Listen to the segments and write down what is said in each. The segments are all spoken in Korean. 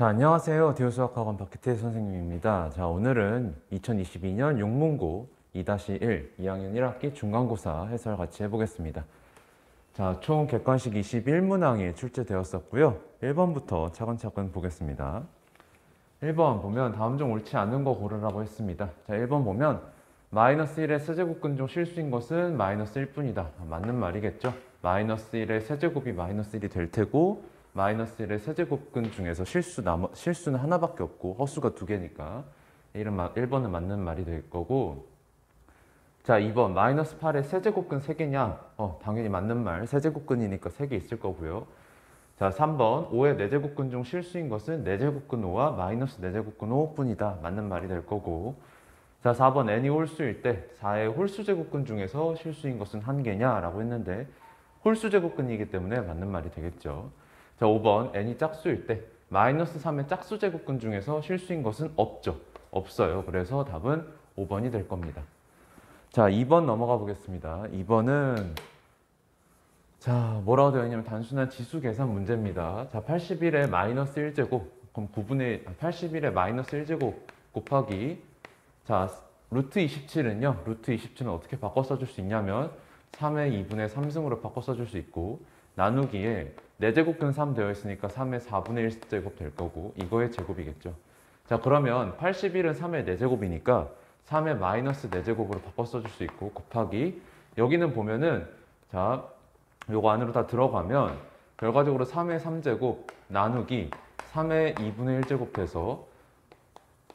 자, 안녕하세요. 디오수학학원 박기태 선생님입니다. 자, 오늘은 2022년 용문고 2-1 2학년 1학기 중간고사 해설 같이 해보겠습니다. 자, 총 객관식 21문항이 출제되었었고요. 1번부터 차근차근 보겠습니다. 1번 보면 다음 중 옳지 않은 거 고르라고 했습니다. 자, 1번 보면 마이너스 1의 세제곱근 중 실수인 것은 마이너스 1뿐이다. 맞는 말이겠죠? 마이너스 1의 세제곱이 마이너스 1이 될 테고 마이너스 1의 세제곱근 중에서 실수는 하나밖에 없고 허수가 두 개니까 1번은 맞는 말이 될 거고, 자, 2번 마이너스 8의 세제곱근 3개냐? 당연히 맞는 말. 세제곱근이니까 3개 있을 거고요. 자, 3번 5의 4제곱근 중 실수인 것은 4제곱근 5와 마이너스 4제곱근 5뿐이다. 맞는 말이 될 거고, 자, 4번 n이 홀수일 때 4의 홀수제곱근 중에서 실수인 것은 1개냐? 라고 했는데 홀수제곱근이기 때문에 맞는 말이 되겠죠. 자, 5번 n이 짝수일 때 마이너스 3의 짝수제곱근 중에서 실수인 것은 없죠. 없어요. 그래서 답은 5번이 될 겁니다. 자, 2번 넘어가 보겠습니다. 2번은 자, 뭐라고 되어 있냐면 단순한 지수 계산 문제입니다. 자, 81의 마이너스 1제곱, 그럼 81의 마이너스 1제곱 곱하기, 자, 루트 27은요, 루트 27은 어떻게 바꿔 써줄 수 있냐면 3의 2분의 3승으로 바꿔 써줄 수 있고, 나누기에 4제곱근 3 되어 있으니까 3의 4분의 1제곱 될 거고, 이거의 제곱이겠죠. 자, 그러면 81은 3의 4제곱이니까 3의 마이너스 4제곱으로 바꿔 써줄 수 있고, 곱하기, 여기는 보면은, 자, 요거 안으로 다 들어가면 결과적으로 3의 3제곱 나누기 3의 2분의 1제곱 돼서,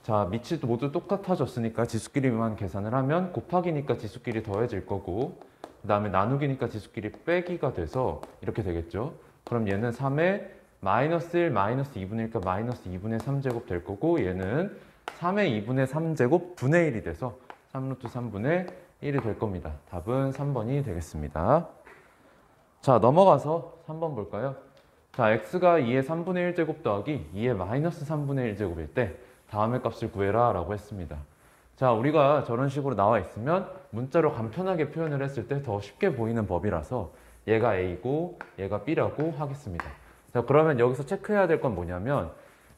자, 밑이 모두 똑같아졌으니까 지수끼리만 계산을 하면 곱하기니까 지수끼리 더해질 거고, 그 다음에 나누기니까 지수끼리 빼기가 돼서 이렇게 되겠죠. 그럼 얘는 3의 마이너스 1 마이너스 2분의 1이니까 마이너스 2분의 3제곱 될 거고, 얘는 3의 2분의 3제곱 분의 1이 돼서 3루트 3분의 1이 될 겁니다. 답은 3번이 되겠습니다. 자, 넘어가서 3번 볼까요? 자, x가 2의 3분의 1제곱 더하기 2의 마이너스 3분의 1제곱일 때 다음의 값을 구해라 라고 했습니다. 자, 우리가 저런 식으로 나와 있으면 문자로 간편하게 표현을 했을 때 더 쉽게 보이는 법이라서 얘가 A고 얘가 B라고 하겠습니다. 자, 그러면 여기서 체크해야 될 건 뭐냐면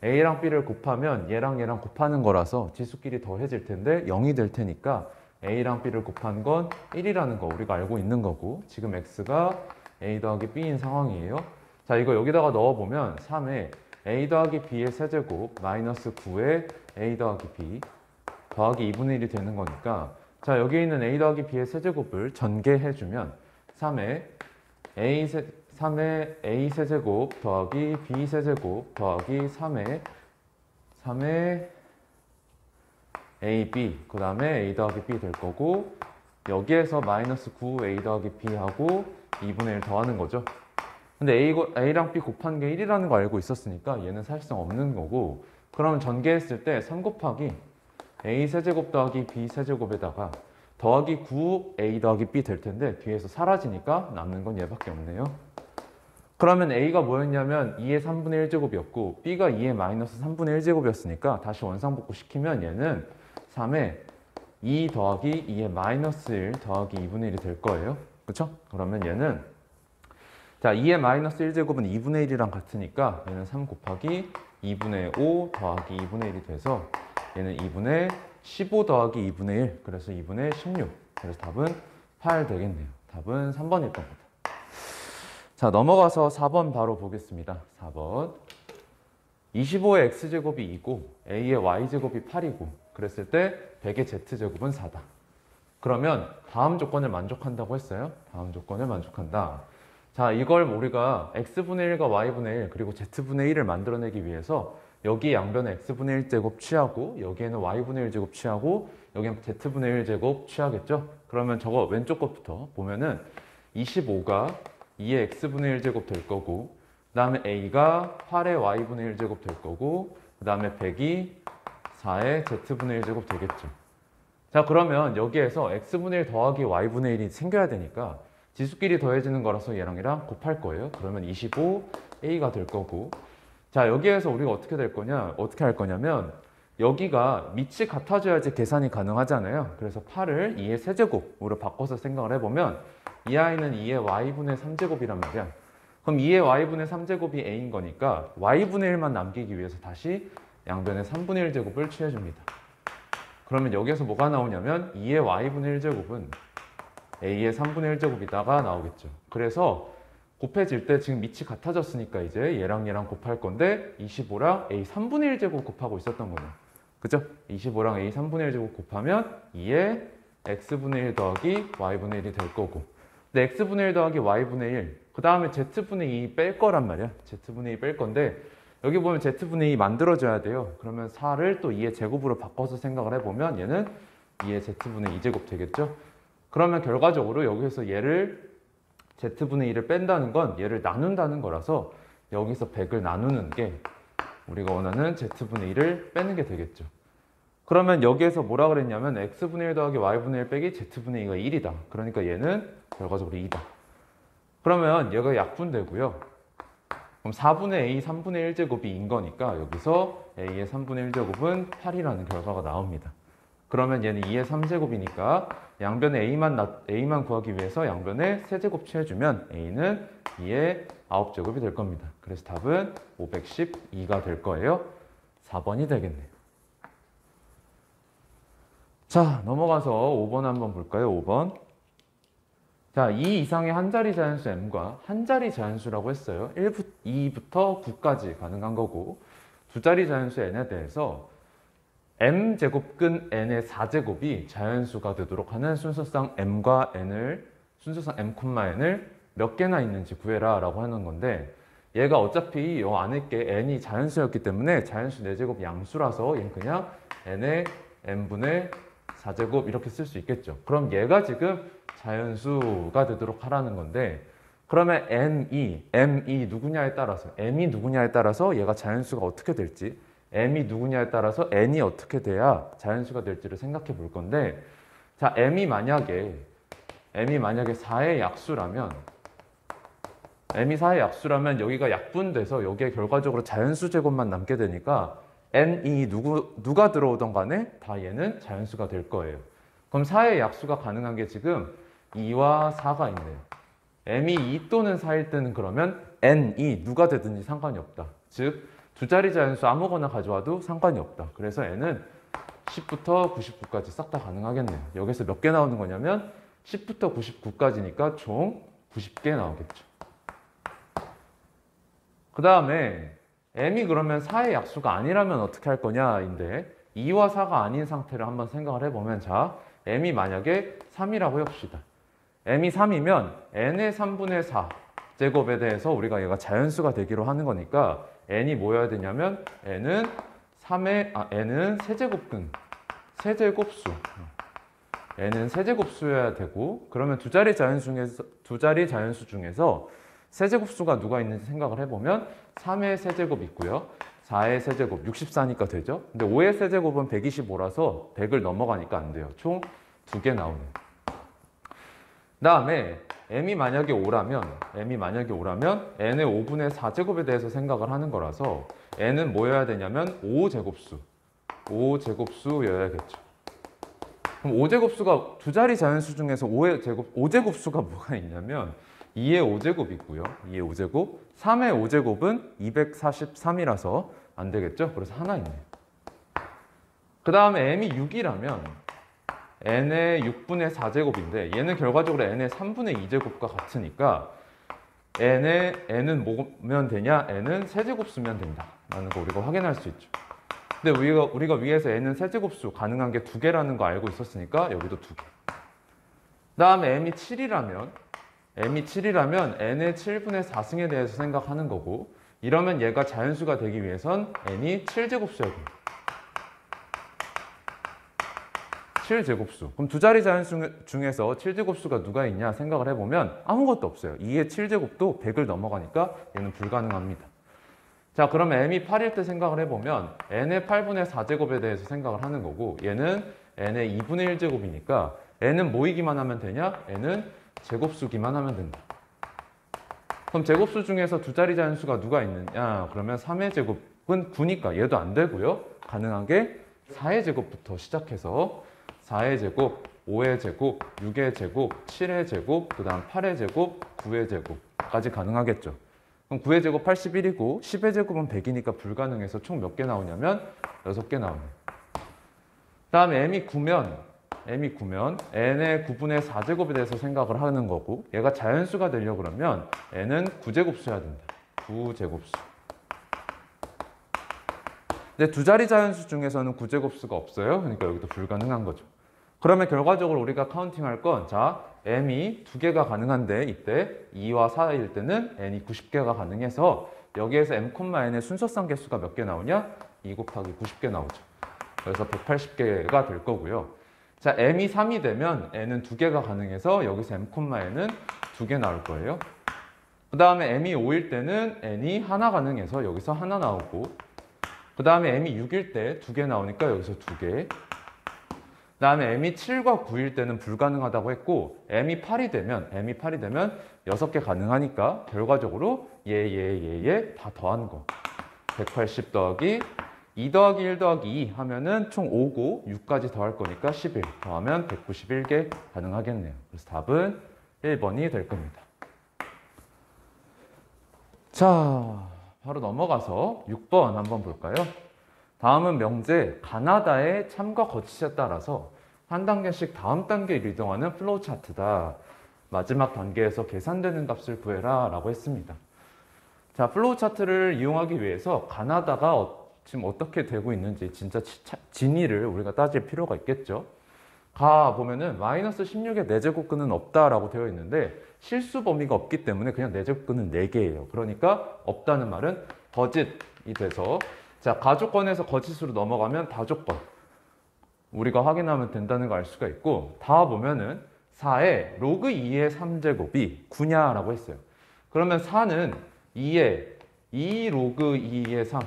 A랑 B를 곱하면 얘랑 곱하는 거라서 지수끼리 더해질 텐데 0이 될 테니까 A랑 B를 곱한 건 1이라는 거 우리가 알고 있는 거고, 지금 X가 A 더하기 B인 상황이에요. 자, 이거 여기다가 넣어보면 3에 A 더하기 B의 세제곱 마이너스 9의 A 더하기 B 더하기 2분의 1이 되는 거니까, 자, 여기 있는 A 더하기 B의 세제곱을 전개해주면 3의 A 세제곱 더하기 B 세제곱 더하기 3의 AB, 그 다음에 A 더하기 B 될 거고, 여기에서 마이너스 9 A 더하기 B하고 2분의 1 더하는 거죠. 근데 A랑 B 곱한 게 1이라는 거 알고 있었으니까 얘는 사실상 없는 거고, 그러면 전개했을 때 3 곱하기 A 세제곱 더하기 B 세제곱에다가 더하기 9A 더하기 B 될 텐데 뒤에서 사라지니까 남는 건 얘밖에 없네요. 그러면 A가 뭐였냐면 2의 3분의 1제곱이었고 B가 2의 마이너스 3분의 1제곱이었으니까 다시 원상복구 시키면 얘는 3의 2 더하기 2의 마이너스 1 더하기 2분의 1이 될 거예요. 그쵸? 그러면 얘는, 자, 2의 마이너스 1제곱은 2분의 1이랑 같으니까 얘는 3 곱하기 2분의 5 더하기 2분의 1이 돼서 얘는 2분의 15 더하기 2분의 1, 그래서 2분의 16. 그래서 답은 8 되겠네요. 답은 3번일 겁니다. 자, 넘어가서 4번 바로 보겠습니다. 4번. 25의 x제곱이 2고 a의 y제곱이 8이고 그랬을 때 100의 z제곱은 4다. 그러면 다음 조건을 만족한다고 했어요. 다음 조건을 만족한다. 자, 이걸 우리가 x분의 1과 y분의 1 그리고 z분의 1을 만들어내기 위해서 여기 양변에 x분의 1제곱 취하고 여기에는 y분의 1제곱 취하고 여기는 z분의 1제곱 취하겠죠? 그러면 저거 왼쪽 것부터 보면은 25가 2의 x분의 1제곱 될 거고, 그 다음에 a가 8의 y분의 1제곱 될 거고, 그 다음에 100이 4의 z분의 1제곱 되겠죠. 자, 그러면 여기에서 x분의 1 더하기 y분의 1이 생겨야 되니까 지수끼리 더해지는 거라서 얘랑 곱할 거예요. 그러면 25a가 될 거고, 자, 여기에서 우리가 어떻게 할 거냐면 여기가 밑이 같아져야지 계산이 가능하잖아요. 그래서 8을 2의 세제곱으로 바꿔서 생각을 해보면 이 아이는 2의 y분의 3제곱이란 말이야. 그럼 2의 y분의 3제곱이 a인 거니까 y분의 1만 남기기 위해서 다시 양변의 3분의 1제곱을 취해줍니다. 그러면 여기에서 뭐가 나오냐면 2의 y분의 1제곱은 a의 3분의 1제곱이다가 나오겠죠. 그래서 곱해질 때 지금 밑이 같아졌으니까 이제 얘랑 얘랑 곱할 건데 25랑 a 3분의 1제곱 곱하고 있었던 거네. 그죠? 25랑 a 3분의 1제곱 곱하면 2의 x분의 1 더하기 y분의 1이 될 거고, 근데 x분의 1 더하기 y분의 1, 그 다음에 z분의 2 뺄 거란 말이야. z분의 2 뺄 건데 여기 보면 z분의 2 만들어줘야 돼요. 그러면 4를 또 2의 제곱으로 바꿔서 생각을 해보면 얘는 2의 z분의 2제곱 되겠죠? 그러면 결과적으로 여기서 얘를 z분의 2를 뺀다는 건 얘를 나눈다는 거라서 여기서 100을 나누는 게 우리가 원하는 z분의 2를 빼는 게 되겠죠. 그러면 여기에서 뭐라 그랬냐면 x분의 1 더하기 y분의 1 빼기 z분의 2가 1이다. 그러니까 얘는 결과적으로 2다. 그러면 얘가 약분되고요. 그럼 4분의 a 3분의 1제곱이 인 거니까 여기서 a의 3분의 1제곱은 8이라는 결과가 나옵니다. 그러면 얘는 2의 3제곱이니까 양변의 a만 구하기 위해서 양변의 세제곱 취해주면 a는 2의 9제곱이 될 겁니다. 그래서 답은 512가 될 거예요. 4번이 되겠네요. 자, 넘어가서 5번 한번 볼까요? 5번. 자, 2 이상의 한 자리 자연수 m과 한 자리 자연수라고 했어요. 2부터 9까지 가능한 거고, 두 자리 자연수 n에 대해서 m제곱근 n의 4제곱이 자연수가 되도록 하는 순서상 m과 n을, 순서상 m, n을 몇 개나 있는지 구해라 라고 하는 건데, 얘가 어차피 이 안에 게 n이 자연수였기 때문에 자연수 4제곱 양수라서 얘는 그냥 n의 m분의 4제곱 이렇게 쓸 수 있겠죠. 그럼 얘가 지금 자연수가 되도록 하라는 건데, 그러면 m이 누구냐에 따라서, m이 누구냐에 따라서 얘가 자연수가 어떻게 될지, m이 누구냐에 따라서 n이 어떻게 돼야 자연수가 될지를 생각해 볼 건데, 자, m이 만약에 4의 약수라면, 여기가 약분돼서 여기에 결과적으로 자연수 제곱만 남게 되니까 n이 누가 들어오던 간에 다 얘는 자연수가 될 거예요. 그럼 4의 약수가 가능한 게 지금 2와 4가 있네요. m이 2 또는 4일 때는 그러면 n이 누가 되든지 상관이 없다. 즉, 두 자리 자연수 아무거나 가져와도 상관이 없다. 그래서 n은 10부터 99까지 싹 다 가능하겠네요. 여기서 몇 개 나오는 거냐면 10부터 99까지니까 총 90개 나오겠죠. 그 다음에 m이 그러면 4의 약수가 아니라면 어떻게 할 거냐인데, 2와 4가 아닌 상태를 한번 생각을 해보면, 자, m이 만약에 3이라고 해봅시다. m이 3이면 n의 3분의 4 제곱에 대해서 우리가 얘가 자연수가 되기로 하는 거니까 n이 뭐여야 되냐면 n은 세제곱수. n은 세제곱수여야 되고, 그러면 두 자리 자연수 중에서 세제곱수가 누가 있는지 생각을 해보면 3의 세제곱 있고요. 4의 세제곱, 64니까 되죠. 근데 5의 세제곱은 125라서 100을 넘어가니까 안 돼요. 총 2개 나오네요. 그 다음에 m이 만약에 5라면 n의 5분의 4제곱에 대해서 생각을 하는 거라서 n은 뭐여야 되냐면 5제곱수여야겠죠. 그럼 5제곱수가 두 자리 자연수 중에서 5제곱수가 뭐가 있냐면 2의 5제곱 있고요. 2의 5제곱. 3의 5제곱은 243이라서 안 되겠죠? 그래서 하나 있네요. 그 다음에 m이 6이라면 n의 6분의 4제곱인데 얘는 결과적으로 n의 3분의 2제곱과 같으니까 n은 뭐면 되냐? n은 세제곱수면 된다 라는 거 우리가 확인할 수 있죠. 근데 우리가 위에서 n은 세제곱수 가능한 게 2개라는 거 알고 있었으니까 여기도 2개. 그 다음에 m이 7이라면 n의 7분의 4승에 대해서 생각하는 거고, 이러면 얘가 자연수가 되기 위해선 n이 7제곱수여야 됩니다. 7제곱수. 그럼 두 자리 자연수 중에서 7제곱수가 누가 있냐 생각을 해보면 아무것도 없어요. 2의 7제곱도 100을 넘어가니까 얘는 불가능합니다. 자, 그러면 m이 8일 때 생각을 해보면 n의 8분의 4제곱에 대해서 생각을 하는 거고, 얘는 n의 2분의 1제곱이니까 n은 모이기만 하면 되냐? n은 제곱수기만 하면 된다. 그럼 제곱수 중에서 두 자리 자연수가 누가 있느냐? 그러면 3의 제곱은 9니까 얘도 안 되고요. 가능한 게 4의 제곱부터 시작해서 4의 제곱, 5의 제곱, 6의 제곱, 7의 제곱, 그 다음 8의 제곱, 9의 제곱까지 가능하겠죠. 그럼 9의 제곱 81이고 10의 제곱은 100이니까 불가능해서 총 몇 개 나오냐면 6개 나오네. 다음에 m이 9면 n의 9분의 4제곱에 대해서 생각을 하는 거고, 얘가 자연수가 되려고 그러면 n은 9제곱수여야 된다. 9제곱수. 근데 두 자리 자연수 중에서는 9제곱수가 없어요. 그러니까 여기도 불가능한 거죠. 그러면 결과적으로 우리가 카운팅할 건, 자, m이 2개가 가능한데 이때 2와 4일 때는 n이 90개가 가능해서 여기에서 m, n의 순서상 개수가 몇 개 나오냐? 2 곱하기 90개 나오죠. 그래서 180개가 될 거고요. 자, m이 3이 되면 n은 2개가 가능해서 여기서 m, n은 2개 나올 거예요. 그 다음에 m이 5일 때는 n이 하나 가능해서 여기서 하나 나오고, 그 다음에 m이 6일 때 2개 나오니까 여기서 2개. 그 다음에 m이 7과 9일 때는 불가능하다고 했고, m이 8이 되면 6개 가능하니까 결과적으로 얘 다 더한 거. 180 더하기 2 더하기 1 더하기 2 하면은 총 5고 6까지 더할 거니까 11 더하면 191개 가능하겠네요. 그래서 답은 1번이 될 겁니다. 자, 바로 넘어가서 6번 한번 볼까요? 다음은 명제 가나다의 참가 거치에 따라서 한 단계씩 다음 단계로 이동하는 플로우 차트다. 마지막 단계에서 계산되는 값을 구해라 라고 했습니다. 자, 플로우 차트를 이용하기 위해서 가나다가 지금 어떻게 되고 있는지 진짜 진위를 우리가 따질 필요가 있겠죠. 가 보면은 마이너스 16의 4제곱근은 없다라고 되어 있는데 실수 범위가 없기 때문에 그냥 4제곱근은 4개예요. 그러니까 없다는 말은 거짓이 돼서, 자, 가조건에서 거짓으로 넘어가면 다조건 우리가 확인하면 된다는 걸 알 수가 있고, 다 보면은 4에 로그 2의 3제곱이 9냐라고 했어요. 그러면 4는 2에 2 로그 2의 3,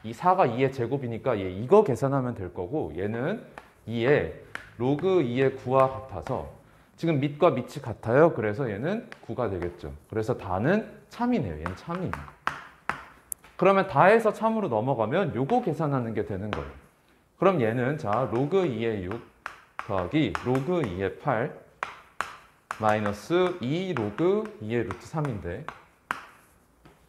이 4가 2의 제곱이니까 얘 이거 계산하면 될 거고, 얘는 2에 로그 2의 9와 같아서 지금 밑과 밑이 같아요. 그래서 얘는 9가 되겠죠. 그래서 다는 참이네요. 얘는 참이에요. 그러면 다에서 참으로 넘어가면 요거 계산하는 게 되는 거예요. 그럼 얘는, 자, 로그 2의 6 더하기 로그 2의 8 마이너스 2 로그 2의 루트 3인데,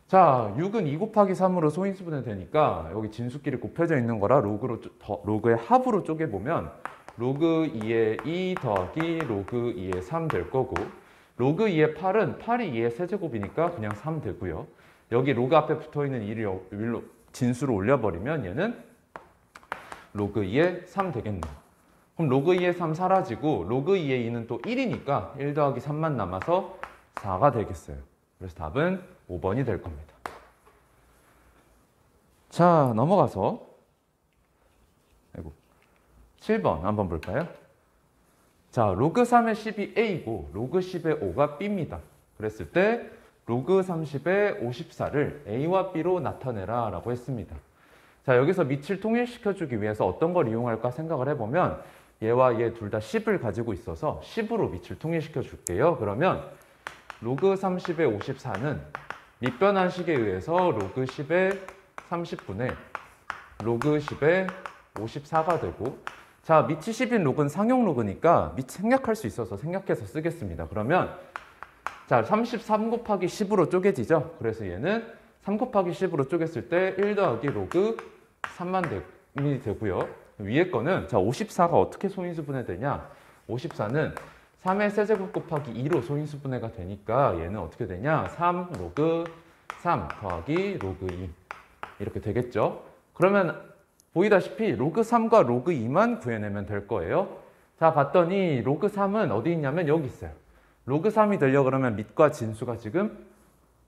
자, 6은 2 곱하기 3으로 소인수분해 되니까 여기 진수끼리 곱해져 있는 거라 로그의 합으로 쪼개보면 로그 2의 2 더하기 로그 2의 3 될 거고, 로그 2의 8은 8이 2의 세제곱이니까 그냥 3 되고요. 여기 로그 앞에 붙어있는 1을 진수로 올려버리면 얘는 로그 2의 3 되겠네요. 그럼 로그 2의 3 사라지고 로그 2의 2는 또 1이니까 1 더하기 3만 남아서 4가 되겠어요. 그래서 답은 5번이 될 겁니다. 자, 넘어가서 7번 한번 볼까요? 자, 로그 3의 10이 A고 로그 10의 5가 B입니다. 그랬을 때 로그 30의 54를 A와 B로 나타내라 라고 했습니다. 자, 여기서 밑을 통일시켜주기 위해서 어떤 걸 이용할까 생각을 해보면 얘와 얘 둘 다 10을 가지고 있어서 10으로 밑을 통일시켜 줄게요. 그러면 로그 30의 54는 밑변환식에 의해서 로그 10의 30분의 로그 10의 54가 되고, 자, 밑이 10인 로그는 상용 로그니까 밑 생략할 수 있어서 생략해서 쓰겠습니다. 그러면 자, 33 곱하기 10으로 쪼개지죠. 그래서 얘는 3 곱하기 10으로 쪼갰을 때 1 더하기 로그 3만 되고요. 위에 거는, 자, 54가 어떻게 소인수분해 되냐? 54는 3의 세제곱 곱하기 2로 소인수분해가 되니까 얘는 어떻게 되냐? 3 로그 3 더하기 로그 2 이렇게 되겠죠. 그러면 보이다시피 로그 3과 로그 2만 구해내면 될 거예요. 자, 봤더니 로그 3은 어디 있냐면 여기 있어요. 로그 3이 되려고 그러면 밑과 진수가 지금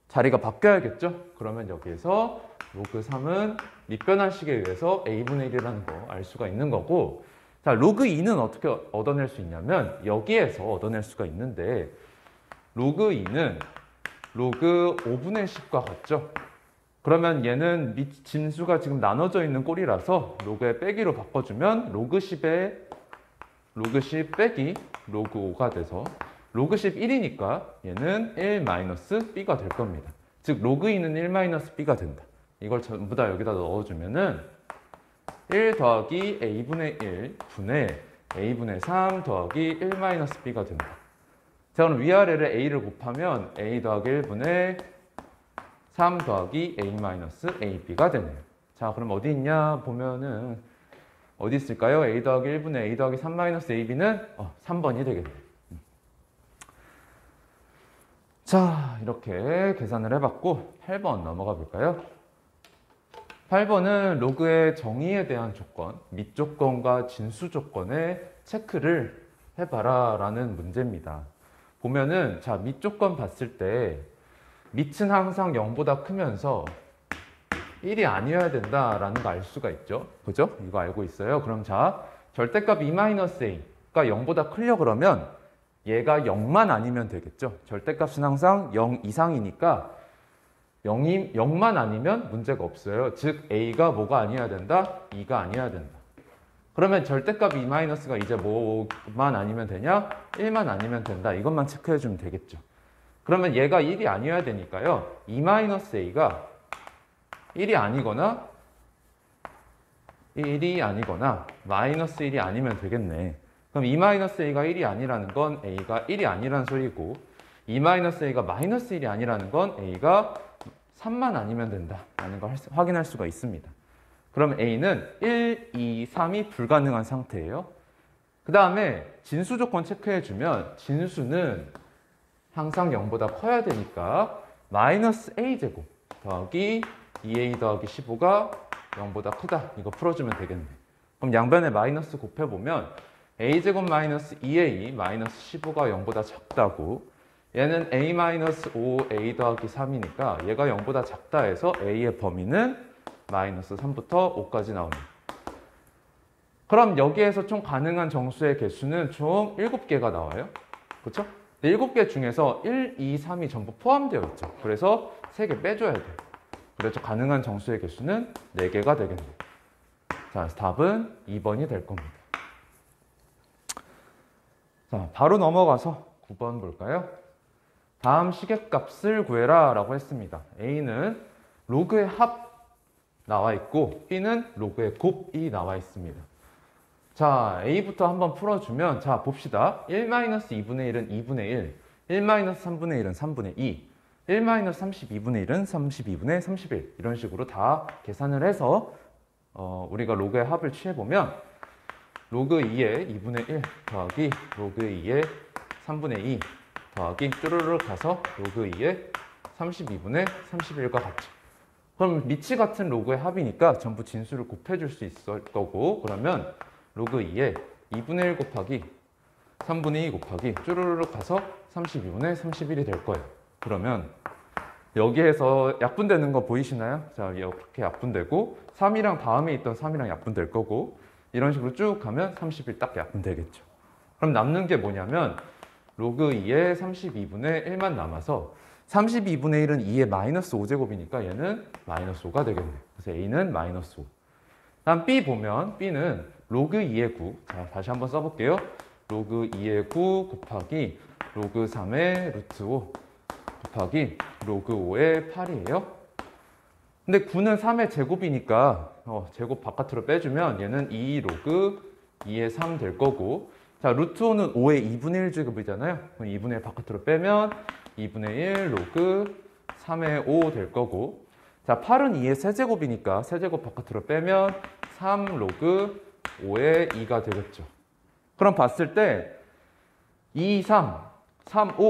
자리가 바뀌어야겠죠. 그러면 여기에서 로그 3은 밑변환식에 의해서 a분의 1이라는 거 알 수가 있는 거고, 자, 로그 2는 어떻게 얻어낼 수 있냐면 여기에서 얻어낼 수가 있는데, 로그 2는 로그 5분의 10과 같죠. 그러면 얘는 밑 진수가 지금 나눠져 있는 꼴이라서 로그의 빼기로 바꿔주면 로그 10의 로그 10 빼기 로그 5가 돼서 로그 11이니까 얘는 1 마이너스 b가 될 겁니다. 즉 로그 2는 1 마이너스 b가 된다. 이걸 전부 다 여기다 넣어주면은 1 더하기 a분의 1 분의 a분의 3 더하기 1 마이너스 b가 된다. 자, 그럼 위아래를 a를 곱하면 a 더하기 1분의 3 더하기 a-ab가 되네요. 자, 그럼 어디 있냐 보면은 어디 있을까요? a 더하기 1분의 a 더하기 3-ab는 3번이 되겠네요. 자, 이렇게 계산을 해봤고 8번 넘어가 볼까요? 8번은 로그의 정의에 대한 조건, 밑조건과 진수 조건의 체크를 해봐라 라는 문제입니다. 보면은 자, 밑조건 봤을 때 밑은 항상 0보다 크면서 1이 아니어야 된다라는 거 알 수가 있죠. 그죠? 이거 알고 있어요. 그럼 자, 절대값 e-a가 0보다 크려 그러면 얘가 0만 아니면 되겠죠. 절대값은 항상 0 이상이니까 0만 아니면 문제가 없어요. 즉 a가 뭐가 아니어야 된다? 2가 아니어야 된다. 그러면 절대값 e-가 이제 뭐만 아니면 되냐? 1만 아니면 된다. 이것만 체크해 주면 되겠죠. 그러면 얘가 1이 아니어야 되니까요. e-a가 1이 아니거나 마이너스 1이 아니면 되겠네. 그럼 e-a가 1이 아니라는 건 a가 1이 아니라는 소리고 e-a가 마이너스 1이 아니라는 건 a가 3만 아니면 된다라는 걸 확인할 수가 있습니다. 그럼 a는 1, 2, 3이 불가능한 상태예요. 그 다음에 진수 조건 체크해주면 진수는 항상 0보다 커야 되니까 마이너스 a제곱 더하기 2a 더하기 15가 0보다 크다. 이거 풀어주면 되겠네. 그럼 양변에 마이너스 곱해보면 a제곱 마이너스 2a 마이너스 15가 0보다 작다고 얘는 a 마이너스 5a 더하기 3이니까 얘가 0보다 작다 해서 a의 범위는 마이너스 3부터 5까지 나옵니다. 그럼 여기에서 총 가능한 정수의 개수는 총 7개가 나와요. 그렇죠? 7개 중에서 1, 2, 3이 전부 포함되어 있죠. 그래서 3개 빼줘야 돼요. 그래서 가능한 정수의 개수는 4개가 되겠네요. 자, 그래서 답은 2번이 될 겁니다. 자, 바로 넘어가서 9번 볼까요? 다음 시계값을 구해라 라고 했습니다. A는 로그의 합 나와 있고 B는 로그의 곱이 나와 있습니다. 자, A부터 한번 풀어주면 자, 봅시다. 1-2분의 1은 2분의 1, 1-3분의 1은 3분의 2, 1-32분의 1은 32분의 31 이런 식으로 다 계산을 해서 우리가 로그의 합을 취해보면 로그 2의 2분의 1 더하기 로그 2의 3분의 2 더하기 쭈르륵 가서 로그 2의 32분의 31과 같죠. 그럼 밑이 같은 로그의 합이니까 전부 진수를 곱해줄 수 있을 거고 그러면 로그 2의 2분의 1 곱하기 3분의 2 곱하기 쭈르륵 가서 32분의 31이 될 거예요. 그러면 여기에서 약분되는 거 보이시나요? 자, 이렇게 약분되고 3이랑 다음에 있던 3이랑 약분될 거고 이런 식으로 쭉 가면 30일 딱 약분되겠죠. 그럼 남는 게 뭐냐면 로그 2의 32분의 1만 남아서 32분의 1은 2의 마이너스 5제곱이니까 얘는 마이너스 5가 되겠네요. 그래서 A는 마이너스 5. 다음 B 보면 B는 로그 2의 9. 자, 다시 한번 써볼게요. 로그 2의 9 곱하기 로그 3의 루트 5 곱하기 로그 5의 8이에요. 근데 9는 3의 제곱이니까 제곱 바깥으로 빼주면 얘는 2 로그 2의 3 될 거고 자, 루트 5는 5의 2분의 1 제곱이잖아요. 그럼 2분의 1 바깥으로 빼면 2분의 1 로그 3의 5 될 거고 자, 8은 2의 세제곱이니까 세제곱 바깥으로 빼면 3 로그 5의 2가 되겠죠. 그럼 봤을 때 2, 3, 3, 5,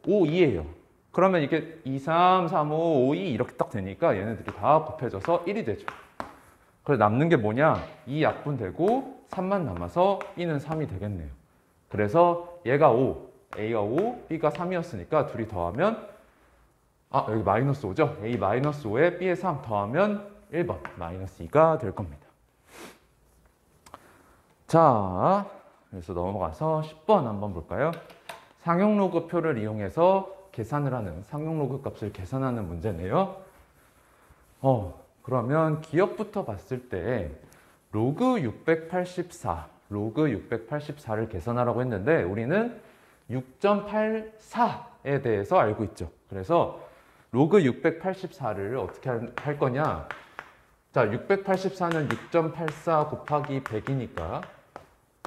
5, 2예요. 그러면 이게 2, 3, 3, 5, 5, 2 이렇게 딱 되니까 얘네들이 다 곱해져서 1이 되죠. 그래서 남는 게 뭐냐? 2 약분되고 3만 남아서 B는 3이 되겠네요. 그래서 얘가 5, A가 5, B가 3이었으니까 둘이 더하면 여기 마이너스 5죠? A 마이너스 5에 B의 3 더하면 1번 마이너스 2가 될 겁니다. 자, 그래서 넘어가서 10번 한번 볼까요? 상용로그 표를 이용해서 계산을 하는 상용로그 값을 계산하는 문제네요. 그러면 기억부터 봤을 때 로그 684를 계산하라고 했는데 우리는 6.84에 대해서 알고 있죠. 그래서 로그 684를 어떻게 할 거냐? 자, 684는 6.84 곱하기 100이니까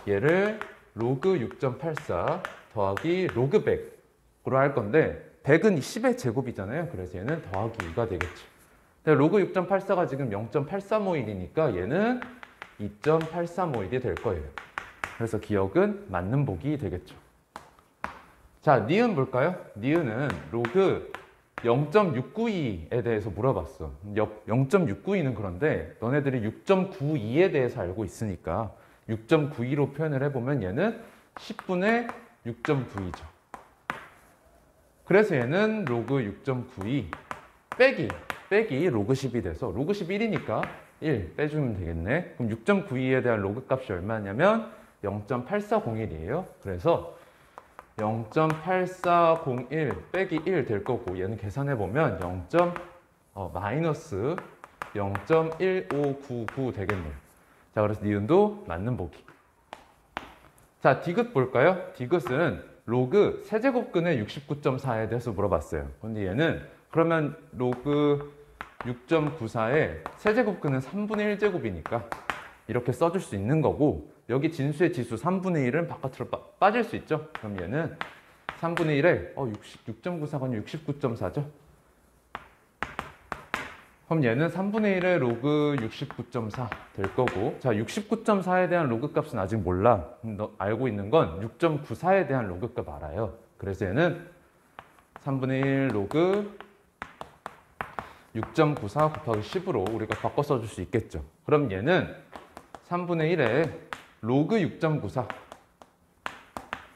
얘를 로그 6.84 더하기 로그 100으로 할 건데 100은 10의 제곱이잖아요. 그래서 얘는 더하기 2가 되겠죠. 근데 로그 6.84가 지금 0.8351이니까 얘는 2.8351이 될 거예요. 그래서 기억은 맞는 보기 되겠죠. 자, 니은 볼까요? 니은은 로그 0.692에 대해서 물어봤어. 0.692는 그런데 너네들이 6.92에 대해서 알고 있으니까 6.92로 표현을 해보면 얘는 10분의 6.92죠. 그래서 얘는 로그 6.92 빼기 로그 10이 돼서 로그 11이니까 1 빼주면 되겠네. 그럼 6.92에 대한 로그 값이 얼마냐면 0.8401이에요. 그래서 0.8401 빼기 1 될 거고 얘는 계산해보면 마이너스 0.1599 되겠네요. 자, 그래서 니은도 맞는 보기. 자, 디귿 볼까요? 디귿은 로그 세제곱근의 69.4에 대해서 물어봤어요. 근데 얘는 그러면 로그 6.94에 세제곱근은 3분의 1제곱이니까 이렇게 써줄 수 있는 거고 여기 진수의 지수 3분의 1은 바깥으로 빠질 수 있죠. 그럼 얘는 3분의 1에 6.94가 69.4죠. 그럼 얘는 3분의 1의 로그 69.4 될 거고 자 69.4에 대한 로그 값은 아직 몰라. 너 알고 있는 건 6.94에 대한 로그 값 알아요. 그래서 얘는 3분의 1 로그 6.94 곱하기 10으로 우리가 바꿔 써줄 수 있겠죠. 그럼 얘는 3분의 1에 로그 6.94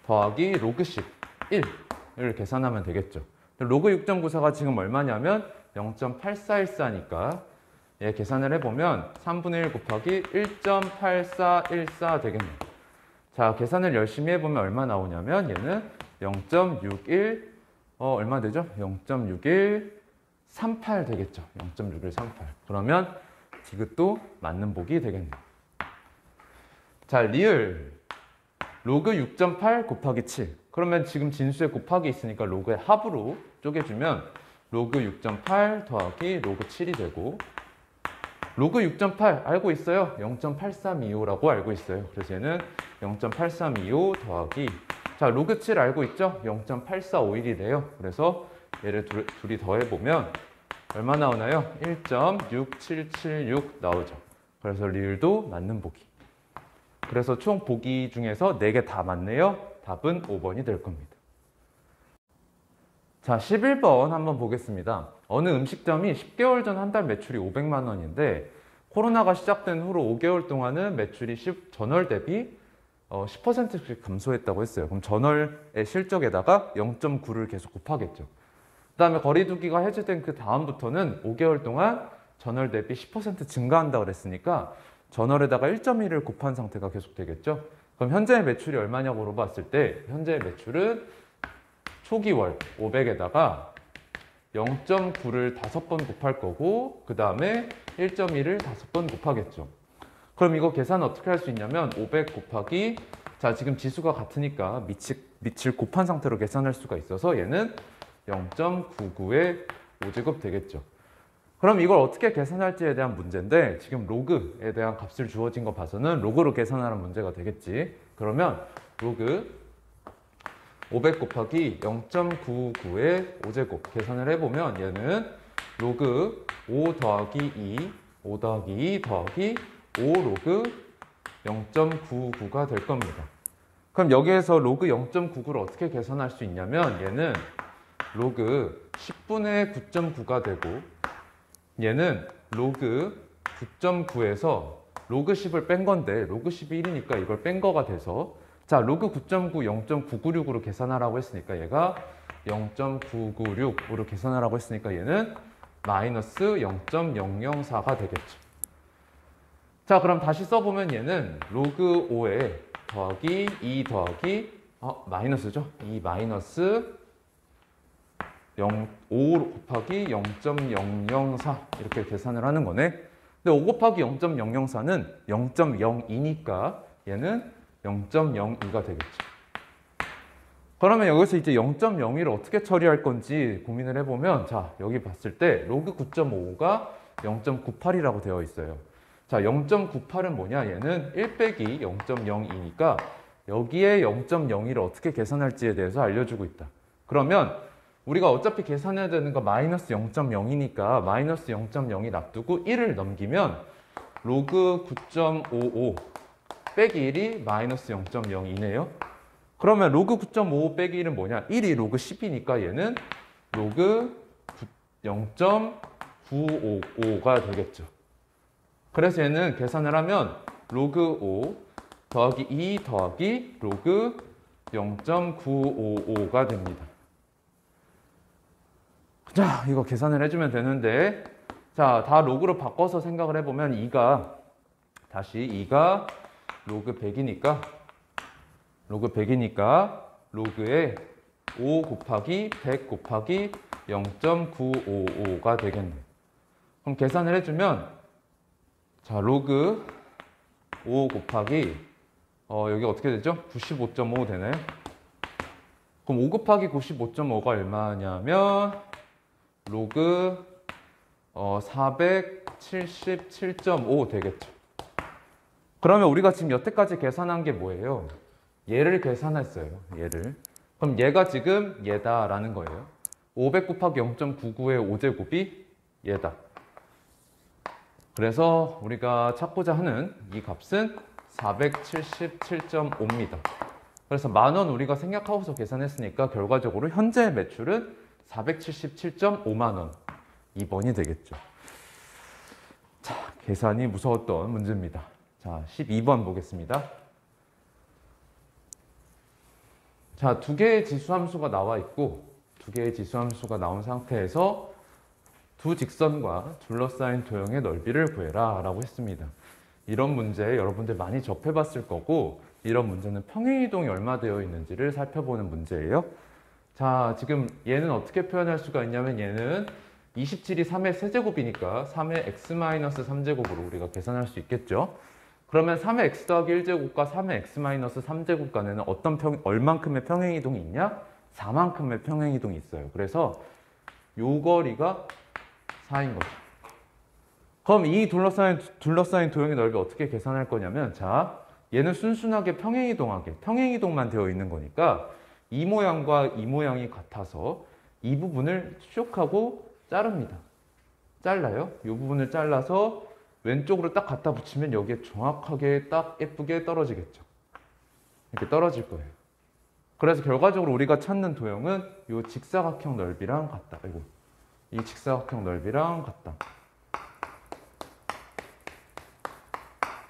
더하기 로그 11을 계산하면 되겠죠. 로그 6.94가 지금 얼마냐면 0.8414니까 얘 계산을 해보면 3분의 1 곱하기 1.8414 되겠네요. 자, 계산을 열심히 해보면 얼마 나오냐면 얘는 0.61 얼마 되죠? 0.6138 되겠죠. 0.6138 그러면 디귿도 맞는 보기 되겠네요. 자, 리을 로그 6.8 곱하기 7 그러면 지금 진수에 곱하기 있으니까 로그의 합으로 쪼개주면 로그 6.8 더하기 로그 7이 되고 로그 6.8 알고 있어요. 0.8325라고 알고 있어요. 그래서 얘는 0.8325 더하기 자 로그 7 알고 있죠? 0.8451이 돼요. 그래서 얘를 둘이 더해보면 얼마 나오나요? 1.6776 나오죠. 그래서 리을도 맞는 보기. 그래서 총 보기 중에서 4개 다 맞네요. 답은 5번이 될 겁니다. 자, 11번 한번 보겠습니다. 어느 음식점이 10개월 전 한 달 매출이 500만 원인데 코로나가 시작된 후로 5개월 동안은 매출이 전월 대비 10%씩 감소했다고 했어요. 그럼 전월의 실적에다가 0.9를 계속 곱하겠죠. 그 다음에 거리두기가 해제된 그 다음부터는 5개월 동안 전월 대비 10% 증가한다 그랬으니까 전월에다가 1.1을 곱한 상태가 계속 되겠죠. 그럼 현재의 매출이 얼마냐고 물어봤을 때 현재의 매출은 초기월 500에다가 0.9를 5번 곱할 거고 그 다음에 1.1을 5번 곱하겠죠. 그럼 이거 계산 어떻게 할 수 있냐면 500 곱하기 자 지금 지수가 같으니까 밑을 곱한 상태로 계산할 수가 있어서 얘는 0.99의 5제곱 되겠죠. 그럼 이걸 어떻게 계산할지에 대한 문제인데 지금 로그에 대한 값을 주어진 거 봐서는 로그로 계산하는 문제가 되겠지. 그러면 로그 500 곱하기 0.99의 5제곱 계산을 해보면 얘는 로그 5 더하기 2, 5 더하기 2 더하기 5 로그 0.99가 될 겁니다. 그럼 여기에서 로그 0.99를 어떻게 계산할 수 있냐면 얘는 로그 10분의 9.9가 되고 얘는 로그 9.9에서 로그 10을 뺀 건데 로그 10이 1이니까 이걸 뺀 거가 돼서 자 로그 9.9 0.996으로 계산하라고 했으니까 얘가 0.996으로 계산하라고 했으니까 얘는 마이너스 0.004가 되겠죠. 자 그럼 다시 써보면 얘는 로그 5에 더하기 2 더하기 마이너스죠. 2 마이너스 5 곱하기 0.004 이렇게 계산을 하는 거네. 근데 5 곱하기 0.004는 0.02니까 얘는 0.02가 되겠죠. 그러면 여기서 이제 0.01을 어떻게 처리할 건지 고민을 해보면 자 여기 봤을 때 로그 9.55가 0.98이라고 되어 있어요. 자 0.98은 뭐냐 얘는 1 빼기 0.02니까 여기에 0.01을 어떻게 계산할지에 대해서 알려주고 있다. 그러면 우리가 어차피 계산해야 되는 거 마이너스 0.0이니까 마이너스 0.0이 놔두고 1을 넘기면 로그 9.55 빼기 1이 마이너스 0.02네요. 그러면 로그 9.55 빼기 1은 뭐냐? 1이 로그 10이니까 얘는 로그 0.955가 되겠죠. 그래서 얘는 계산을 하면 로그 5 더하기 2 더하기 로그 0.955가 됩니다. 자, 이거 계산을 해주면 되는데, 자, 다 로그로 바꿔서 생각을 해보면 2가 로그 100이니까 로그에 5 곱하기 100 곱하기 0.955가 되겠네요. 그럼 계산을 해주면, 자, 로그 5 곱하기 여기 어떻게 되죠? 95.5 되나요? 그럼 5 곱하기 95.5가 얼마냐면 로그 477.5 되겠죠. 그러면 우리가 지금 여태까지 계산한 게 뭐예요? 얘를 계산했어요. 얘를. 그럼 얘가 지금 얘다라는 거예요. 500 곱하기 0.99의 5제곱이 얘다. 그래서 우리가 찾고자 하는 이 값은 477.5입니다. 그래서 10,000원 우리가 생략하고서 계산했으니까 결과적으로 현재 매출은 477.5만 원. 2번이 되겠죠. 자, 계산이 무서웠던 문제입니다. 자, 12번 보겠습니다. 자, 두 개의 지수함수가 나와 있고 두 개의 지수함수가 나온 상태에서 두 직선과 둘러싸인 도형의 넓이를 구해라 라고 했습니다. 이런 문제 여러분들 많이 접해봤을 거고 이런 문제는 평행이동이 얼마 되어 있는지를 살펴보는 문제예요. 자, 지금 얘는 어떻게 표현할 수가 있냐면 얘는 27이 3의 세제곱이니까 3의 x-3제곱으로 우리가 계산할 수 있겠죠. 그러면 3의 x 더하기 1제곱과 3의 x-3제곱 간에는 얼만큼의 평행이동이 있냐? 4만큼의 평행이동이 있어요. 그래서 요 거리가 4인 거죠. 그럼 이 둘러싸인 도형의 넓이 어떻게 계산할 거냐면, 자, 얘는 순순하게 평행이동만 되어 있는 거니까 이 모양과 이 모양이 같아서 이 부분을 슉하고 자릅니다. 잘라요. 이 부분을 잘라서 왼쪽으로 딱 갖다 붙이면 여기에 정확하게 딱 예쁘게 떨어지겠죠. 이렇게 떨어질 거예요. 그래서 결과적으로 우리가 찾는 도형은 이 직사각형 넓이랑 같다. 이 직사각형 넓이랑 같다.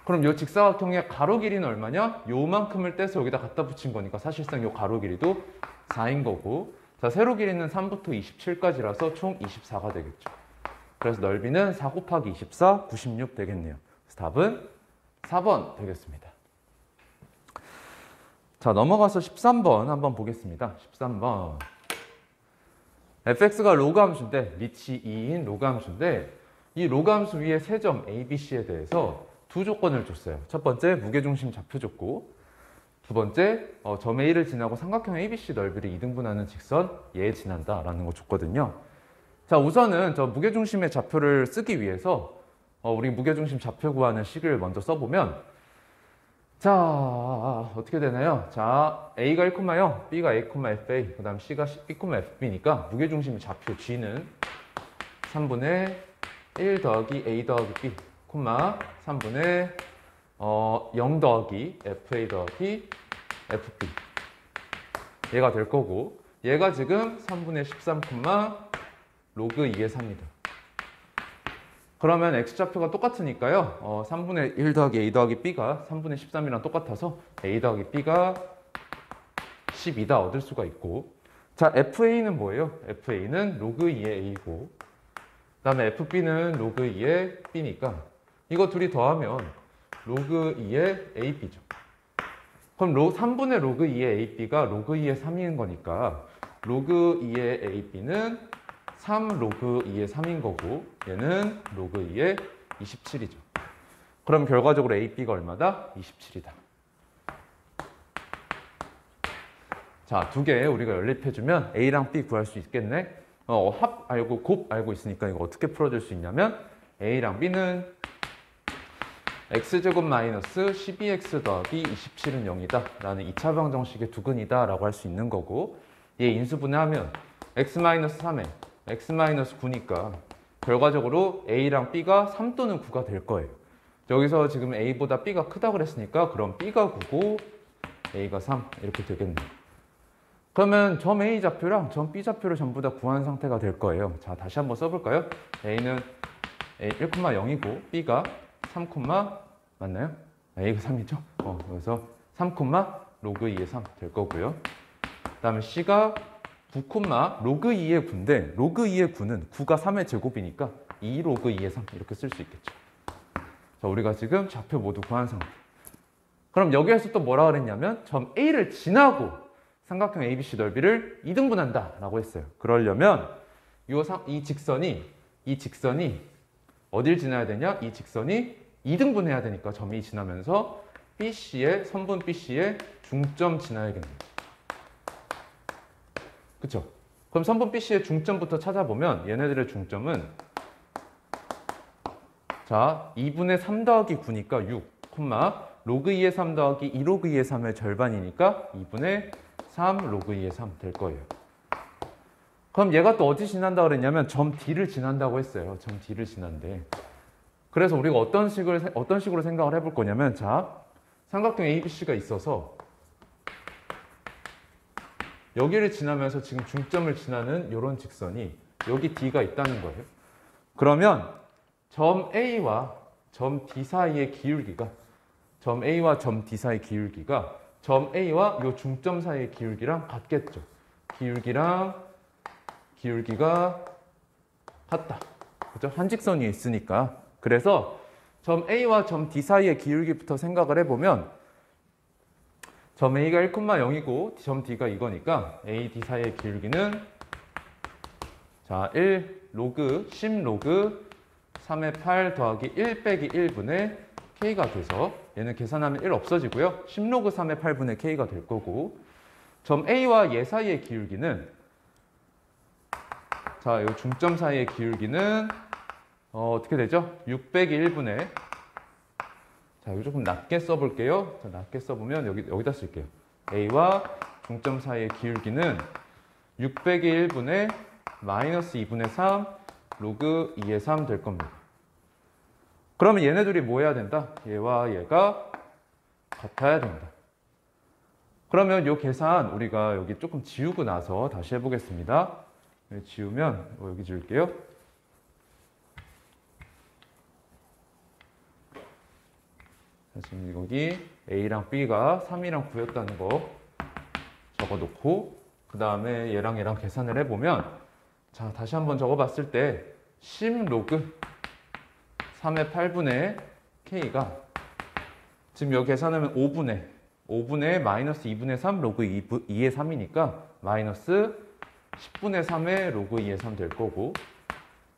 그럼 이 직사각형의 가로 길이는 얼마냐? 요만큼을 떼서 여기다 갖다 붙인 거니까 사실상 이 가로 길이도 4인 거고, 자, 세로 길이는 3부터 27까지라서 총 24가 되겠죠. 그래서 넓이는 4 곱하기 24, 96 되겠네요. 그래서 답은 4번 되겠습니다. 자, 넘어가서 13번 한번 보겠습니다. 13번. fx가 로그 함수인데, 리치 2인 로그 함수인데, 이 로그 함수 위에 세 점 A, B, C에 대해서 두 조건을 줬어요. 첫 번째, 무게중심 좌표 줬고, 두 번째, 점 A를 지나고 삼각형 ABC 넓이를 이등분하는 직선 얘에 지난다 라는 거 줬거든요. 자, 우선은 저 무게중심의 좌표를 쓰기 위해서 우리 무게중심 좌표 구하는 식을 먼저 써보면, 자, 어떻게 되나요? 자, A가 1,0, B가 A, FA, 그 다음 C가 B, FB니까 무게중심의 좌표 G는 3분의 1 더하기 A 더하기 B, 3분의 0 더하기 FA 더하기 FB 얘가 될 거고, 얘가 지금 3분의 13, 로그 2의 3이다. 그러면 X좌표가 똑같으니까요. 3분의 1 더하기 A 더하기 B가 3분의 13이랑 똑같아서 A 더하기 B가 12다 얻을 수가 있고, 자, FA는 뭐예요? FA는 로그 2의 A고, 그 다음에 FB는 로그 2의 B니까 이거 둘이 더하면 로그 2의 AB죠. 그럼 3분의 로그 2의 AB가 로그 2의 3인 거니까 로그 2의 AB는 3 로그 2의 3인 거고, 얘는 로그 2의 27이죠. 그럼 결과적으로 AB가 얼마다? 27이다. 자, 두 개 우리가 연립해주면 A랑 B 구할 수 있겠네. 합 알고 곱 알고 있으니까 이거 어떻게 풀어줄 수 있냐면, A랑 B는 x제곱 마이너스 12x 더하기 27은 0이다 라는 2차 방정식의 두근이다 라고 할 수 있는 거고, 얘 인수분해하면 x-3에 x-9니까 결과적으로 a랑 b가 3 또는 9가 될 거예요. 여기서 지금 a보다 b가 크다 그랬으니까 그럼 b가 9고 a가 3 이렇게 되겠네요. 그러면 점 a 좌표랑 점 b 좌표를 전부 다 구한 상태가 될 거예요. 자, 다시 한번 써볼까요? a는 a 1,0이고 b가 3, 맞나요? a가 3이죠? 그래서 3, 로그 2의 3 될 거고요. 그 다음에 c가 9, 로그 2의 9인데 로그 2의 9는 9가 3의 제곱이니까 2 로그 2의 3 이렇게 쓸 수 있겠죠. 자, 우리가 지금 좌표 모두 구한 상태. 그럼 여기에서 또 뭐라 그랬냐면 점 A를 지나고 삼각형 ABC 넓이를 2등분한다 라고 했어요. 그러려면 이 직선이 어딜 지나야 되냐? 이 직선이 2등분해야 되니까 점 A 지나면서 BC의 선분 BC의 중점 지나야겠네요. 그쵸? 그럼 선분 BC의 중점부터 찾아보면 얘네들의 중점은 자, 2분의 3 더하기 9니까 6, 로그 2의 3 더하기 2 로그 2의 3의 절반이니까 2분의 3 로그 2의 3 될 거예요. 그럼 얘가 또 어디 지난다 그랬냐면 점 D를 지난다고 했어요. 점 D를 지난대. 그래서 우리가 어떤 식으로 생각을 해볼 거냐면 자, 삼각형 ABC가 있어서 여기를 지나면서 지금 중점을 지나는 이런 직선이 여기 D가 있다는 거예요. 그러면 점 A와 점 D 사이의 기울기가 점 A와 점 D 사이의 기울기가 점 A와 이 중점 사이의 기울기랑 같겠죠. 기울기가 같다. 그죠? 한 직선 위에 있으니까. 그래서 점 A와 점 D 사이의 기울기부터 생각을 해보면 점 A가 1,0이고 점 D가 이거니까 A, D 사이의 기울기는 자, 1 로그 10 로그 3의 8 더하기 1 빼기 1분의 K가 돼서 얘는 계산하면 1 없어지고요. 10 로그 3의 8분의 K가 될 거고 점 A와 얘 사이의 기울기는 자, 이 중점 사이의 기울기는 어떻게 되죠? 6 빼기 1분의 자, 이거 조금 낮게 써볼게요. 자, 낮게 써보면 여기다 쓸게요. A와 중점 사이의 기울기는 6 빼기 1분의 마이너스 2분의 3 로그 2의 3 될 겁니다. 그러면 얘네들이 뭐 해야 된다? 얘와 얘가 같아야 된다. 그러면 이 계산 우리가 여기 조금 지우고 나서 다시 해보겠습니다. 지우면 여기 지울게요. 지금 여기 A랑 B가 3이랑 9였다는 거 적어놓고 그 다음에 얘랑 계산을 해보면 자, 다시 한번 적어봤을 때 10 로그 3의 8분의 K가 지금 여기 계산하면 5분의 마이너스 2분의 3 로그 2의 3이니까 마이너스 10분의 3의 로그 2의 3 될 거고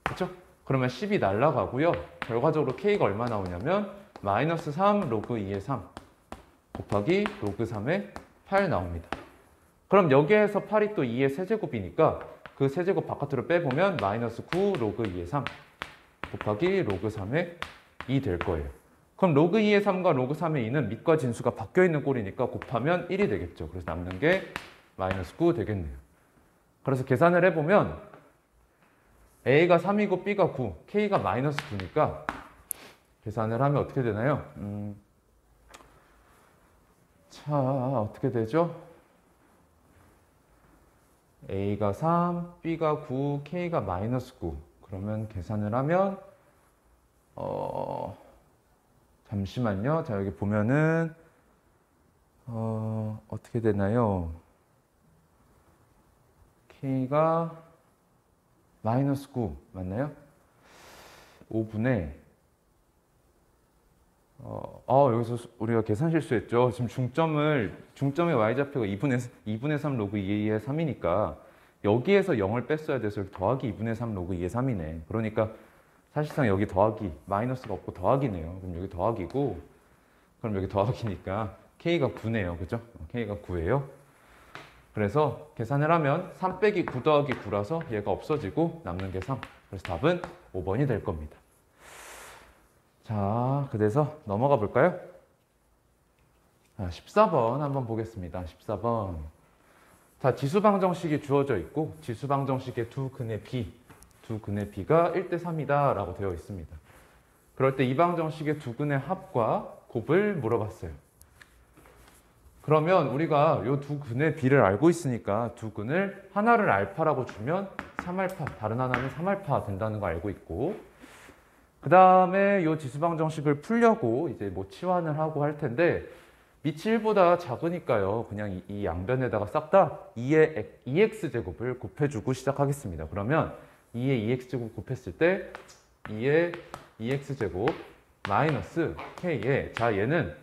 그렇죠? 그러면 10이 날라가고요. 결과적으로 K가 얼마 나오냐면 마이너스 3 로그 2의 3 곱하기 로그 3의 8 나옵니다. 그럼 여기에서 8이 또 2의 세제곱이니까 그 세제곱 바깥으로 빼보면 마이너스 9 로그 2의 3 곱하기 로그 3의 2 될 거예요. 그럼 로그 2의 3과 로그 3의 2는 밑과 진수가 바뀌어 있는 꼴이니까 곱하면 1이 되겠죠. 그래서 남는 게 마이너스 9 되겠네요. 그래서 계산을 해보면 A가 3이고 B가 9, K가 마이너스 9니까 계산을 하면 어떻게 되나요? 자, 어떻게 되죠? A가 3, B가 9, K가 마이너스 9. 그러면 계산을 하면 잠시만요. 자, 여기 보면은 어떻게 되나요? K가 마이너스 9 맞나요? 5분의 여기서 우리가 계산 실수했죠. 지금 중점의 y좌표가 2분의 3 로그 2의 3이니까 여기에서 0을 뺐어야 돼서 여기 더하기 2분의 3 로그 2의 3이네. 그러니까 사실상 여기 더하기, 마이너스가 없고 더하기네요. 그럼 여기 더하기고, 그럼 여기 더하기니까 K가 9네요. 그죠? K가 9예요. 그래서 계산을 하면 3 빼기 9 더하기 9라서 얘가 없어지고 남는 게 3. 그래서 답은 5번이 될 겁니다. 자, 그래서 넘어가 볼까요? 14번 한번 보겠습니다. 14번. 자, 지수방정식이 주어져 있고 지수방정식의 두 근의 B가 1대 3이다 라고 되어 있습니다. 그럴 때 이 방정식의 두 근의 합과 곱을 물어봤어요. 그러면 우리가 이 두 근의 B를 알고 있으니까 두 근을 하나를 알파라고 주면 3알파, 다른 하나는 3알파 된다는 거 알고 있고, 그 다음에 이 지수방정식을 풀려고 이제 뭐 치환을 하고 할 텐데, 밑이 1보다 작으니까요. 그냥 이 양변에다가 싹 다 2의 2x제곱을 곱해주고 시작하겠습니다. 그러면 2의 2x제곱 곱했을 때 2의 2x제곱 마이너스 k에, 자 얘는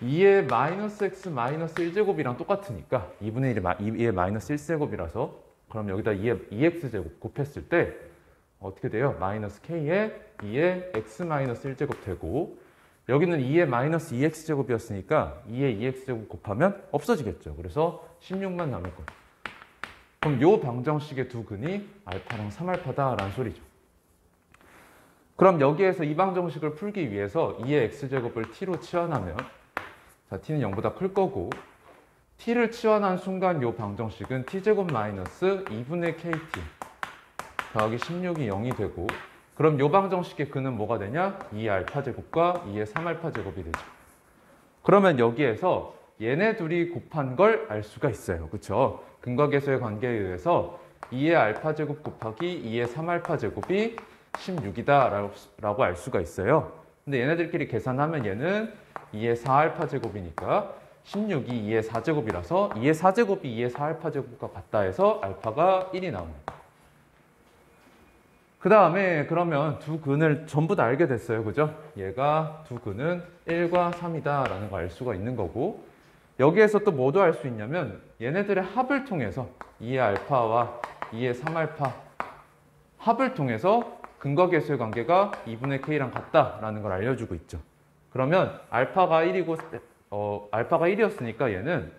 2의 마이너스 x 마이너스 1제곱이랑 똑같으니까 2분의 1이 2의 마이너스 1제곱이라서, 그럼 여기다 2의 2x제곱 곱했을 때 어떻게 돼요? 마이너스 k에 2의 x 마이너스 1제곱 되고, 여기는 2의 마이너스 2x제곱이었으니까 2의 2x제곱 곱하면 없어지겠죠. 그래서 16만 남을 거예요. 그럼 이 방정식의 두 근이 알파랑 3알파다라는 소리죠. 그럼 여기에서 이 방정식을 풀기 위해서 2의 x제곱을 t로 치환하면, 자, t는 0보다 클 거고, t를 치환한 순간 이 방정식은 t제곱 마이너스 2분의 kt 더하기 16이 0이 되고, 그럼 이 방정식의 근은 뭐가 되냐? 2알파 제곱과 2의 3알파 제곱이 되죠. 그러면 여기에서 얘네 둘이 곱한 걸 알 수가 있어요. 그렇죠? 근과 계수의 관계에 의해서 2의 알파 제곱 곱하기 2의 3알파 제곱이 16이다 라고 알 수가 있어요. 근데 얘네들끼리 계산하면 얘는 2의 4알파 제곱이니까 16이 2의 4제곱이라서 2의 4제곱이 2의 4알파 제곱과 같다 해서 알파가 1이 나옵니다. 그 다음에 그러면 두 근을 전부 다 알게 됐어요. 그죠? 얘가 두 근은 1과 3이다 라는 걸 알 수가 있는 거고, 여기에서 또 뭐도 알 수 있냐면 얘네들의 합을 통해서 2의 알파와 2의 3알파 합을 통해서 근과 계수의 관계가 2분의 k랑 같다라는 걸 알려주고 있죠. 그러면 알파가 1이고 알파가 1이었으니까 얘는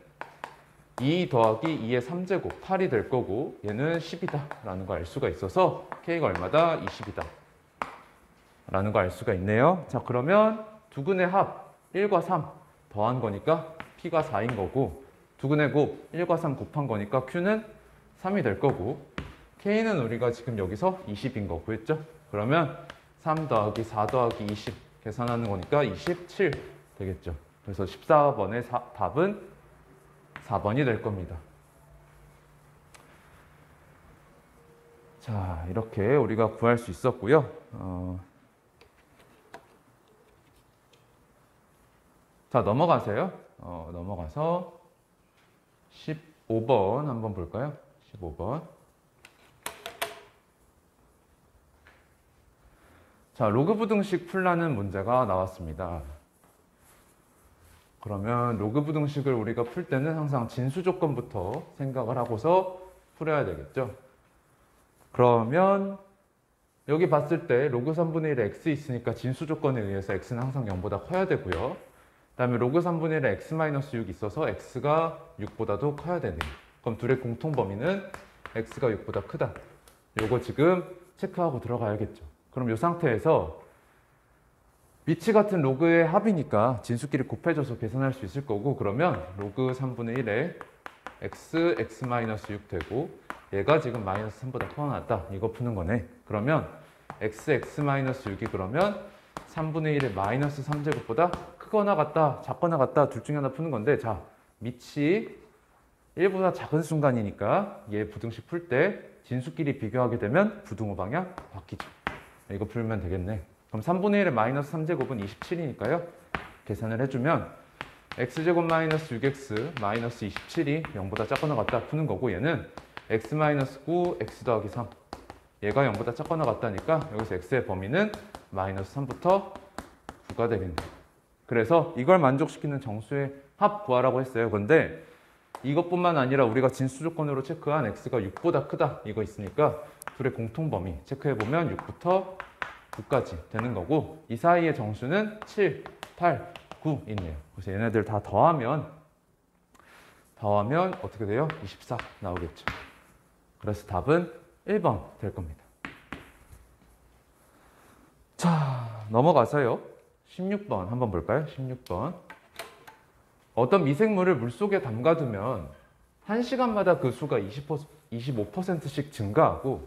2 더하기 2의 3제곱 8이 될 거고, 얘는 10이다 라는 걸 알 수가 있어서 k가 얼마다? 20이다 라는 걸 알 수가 있네요. 자, 그러면 두 근의 합 1과 3 더한 거니까 p가 4인 거고, 두 근의 곱 1과 3 곱한 거니까 q는 3이 될 거고, k는 우리가 지금 여기서 20인 거고 했죠? 그러면 3 더하기 4 더하기 20 계산하는 거니까 27 되겠죠. 그래서 14번의 답은 4번이 될 겁니다. 자, 이렇게 우리가 구할 수 있었고요. 자, 넘어가세요. 넘어가서 15번 한번 볼까요? 15번. 자, 로그 부등식 풀라는 문제가 나왔습니다. 그러면 로그 부등식을 우리가 풀 때는 항상 진수 조건부터 생각을 하고서 풀어야 되겠죠. 그러면 여기 봤을 때 로그 3분의 1에 x 있으니까 진수 조건에 의해서 x는 항상 0보다 커야 되고요. 그 다음에 로그 3분의 1에 x-6 있어서 x가 6보다도 커야 되네요. 그럼 둘의 공통 범위는 x가 6보다 크다. 요거 지금 체크하고 들어가야겠죠. 그럼 이 상태에서 위치 같은 로그의 합이니까 진수끼리 곱해줘서 계산할 수 있을 거고, 그러면 로그 3분의 1에 x, x-6 되고, 얘가 지금 마이너스 3보다 커나왔다. 이거 푸는 거네. 그러면 x, x-6이 그러면 3분의 1의 마이너스 3제곱보다 크거나 같다, 작거나 같다, 둘 중에 하나 푸는 건데, 자, 밑이 1보다 작은 순간이니까 얘 부등식 풀 때 진수끼리 비교하게 되면 부등호 방향 바뀌죠. 이거 풀면 되겠네. 그럼 3분의 1의 마이너스 3제곱은 27이니까요. 계산을 해주면 x제곱 마이너스 6x 마이너스 27이 0보다 작거나 같다 푸는 거고, 얘는 x 마이너스 9 x 더하기 3 얘가 0보다 작거나 같다니까 여기서 x의 범위는 마이너스 3부터 9가 되겠네. 그래서 이걸 만족시키는 정수의 합 구하라고 했어요. 근데 이것뿐만 아니라 우리가 진수 조건으로 체크한 x가 6보다 크다 이거 있으니까 둘의 공통 범위 체크해보면 6부터 9까지 되는 거고, 이 사이의 정수는 7, 8, 9 있네요. 그래서 얘네들 다 더하면 어떻게 돼요? 24 나오겠죠. 그래서 답은 1번 될 겁니다. 자, 넘어가서요. 16번 한번 볼까요? 16번. 어떤 미생물을 물속에 담가두면 1시간마다 그 수가 25%씩 증가하고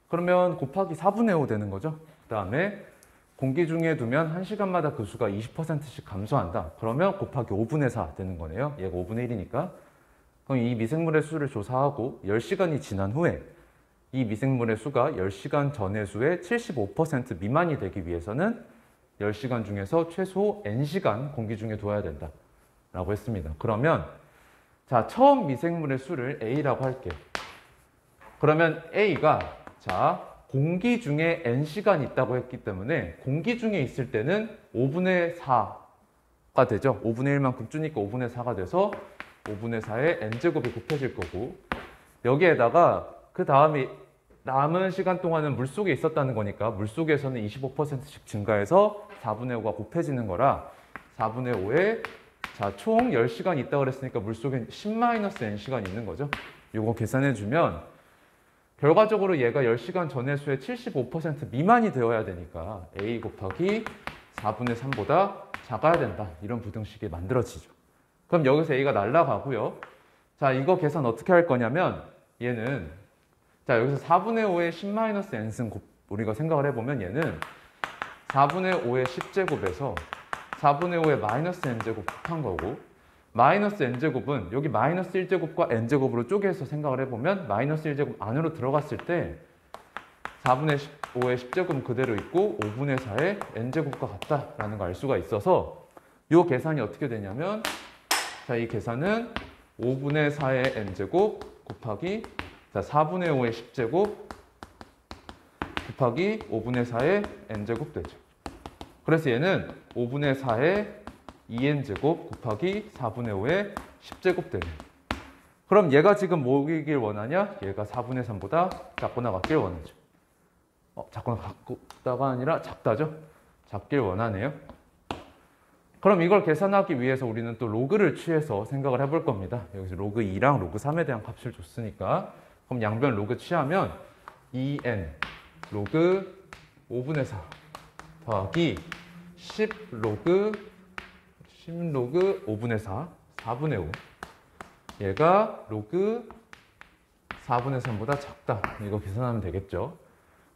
그러면 곱하기 4분의 5 되는 거죠. 그 다음에 공기 중에 두면 1시간마다 그 수가 20%씩 감소한다. 그러면 곱하기 5분의 4 되는 거네요. 얘가 5분의 1이니까. 그럼 이 미생물의 수를 조사하고 10시간이 지난 후에 이 미생물의 수가 10시간 전의 수의 75% 미만이 되기 위해서는 10시간 중에서 최소 N시간 공기 중에 둬야 된다 라고 했습니다. 그러면 자, 처음 미생물의 수를 A라고 할게요. 그러면 A가 자, 공기 중에 N시간 있다고 했기 때문에 공기 중에 있을 때는 5분의 4가 되죠. 5분의 1만큼 주니까 5분의 4가 돼서 5분의 4에 N제곱이 곱해질 거고 여기에다가 그 다음에 남은 시간 동안은 물속에 있었다는 거니까 물속에서는 25%씩 증가해서 4분의 5가 곱해지는 거라 4분의 5에 자, 총 10시간 있다고 그랬으니까 물속에 10-N시간 있는 거죠. 이거 계산해주면 결과적으로 얘가 10시간 전의 수의 75% 미만이 되어야 되니까 A 곱하기 4분의 3보다 작아야 된다. 이런 부등식이 만들어지죠. 그럼 여기서 A가 날라가고요. 자, 이거 계산 어떻게 할 거냐면 얘는 자, 여기서 4분의 5의 10-N승 우리가 생각을 해보면 얘는 4분의 5의 10제곱에서 4분의 5의 마이너스 n제곱 곱한 거고 마이너스 n제곱은 여기 마이너스 1제곱과 n제곱으로 쪼개서 생각을 해보면 마이너스 1제곱 안으로 들어갔을 때 4분의 5의 10제곱은 그대로 있고 5분의 4의 n제곱과 같다라는 걸 알 수가 있어서 이 계산이 어떻게 되냐면 자, 이 계산은 5분의 4의 n제곱 곱하기 자, 4분의 5의 10제곱 곱하기 5분의 4의 n제곱 되죠. 그래서 얘는 5분의 4의 2n제곱 곱하기 4분의 5의 10제곱 되네. 그럼 얘가 지금 뭐이길 원하냐? 얘가 4분의 3보다 작거나 같길 원하죠. 작거나 같다가 아니라 작다죠? 작길 원하네요. 그럼 이걸 계산하기 위해서 우리는 또 로그를 취해서 생각을 해볼 겁니다. 여기서 로그 2랑 로그 3에 대한 값을 줬으니까 그럼 양변 로그 취하면 2n 로그 5분의 4 더하기 10 로그 5분의 4, 4분의 5. 얘가 로그 4분의 3보다 작다. 이거 계산하면 되겠죠.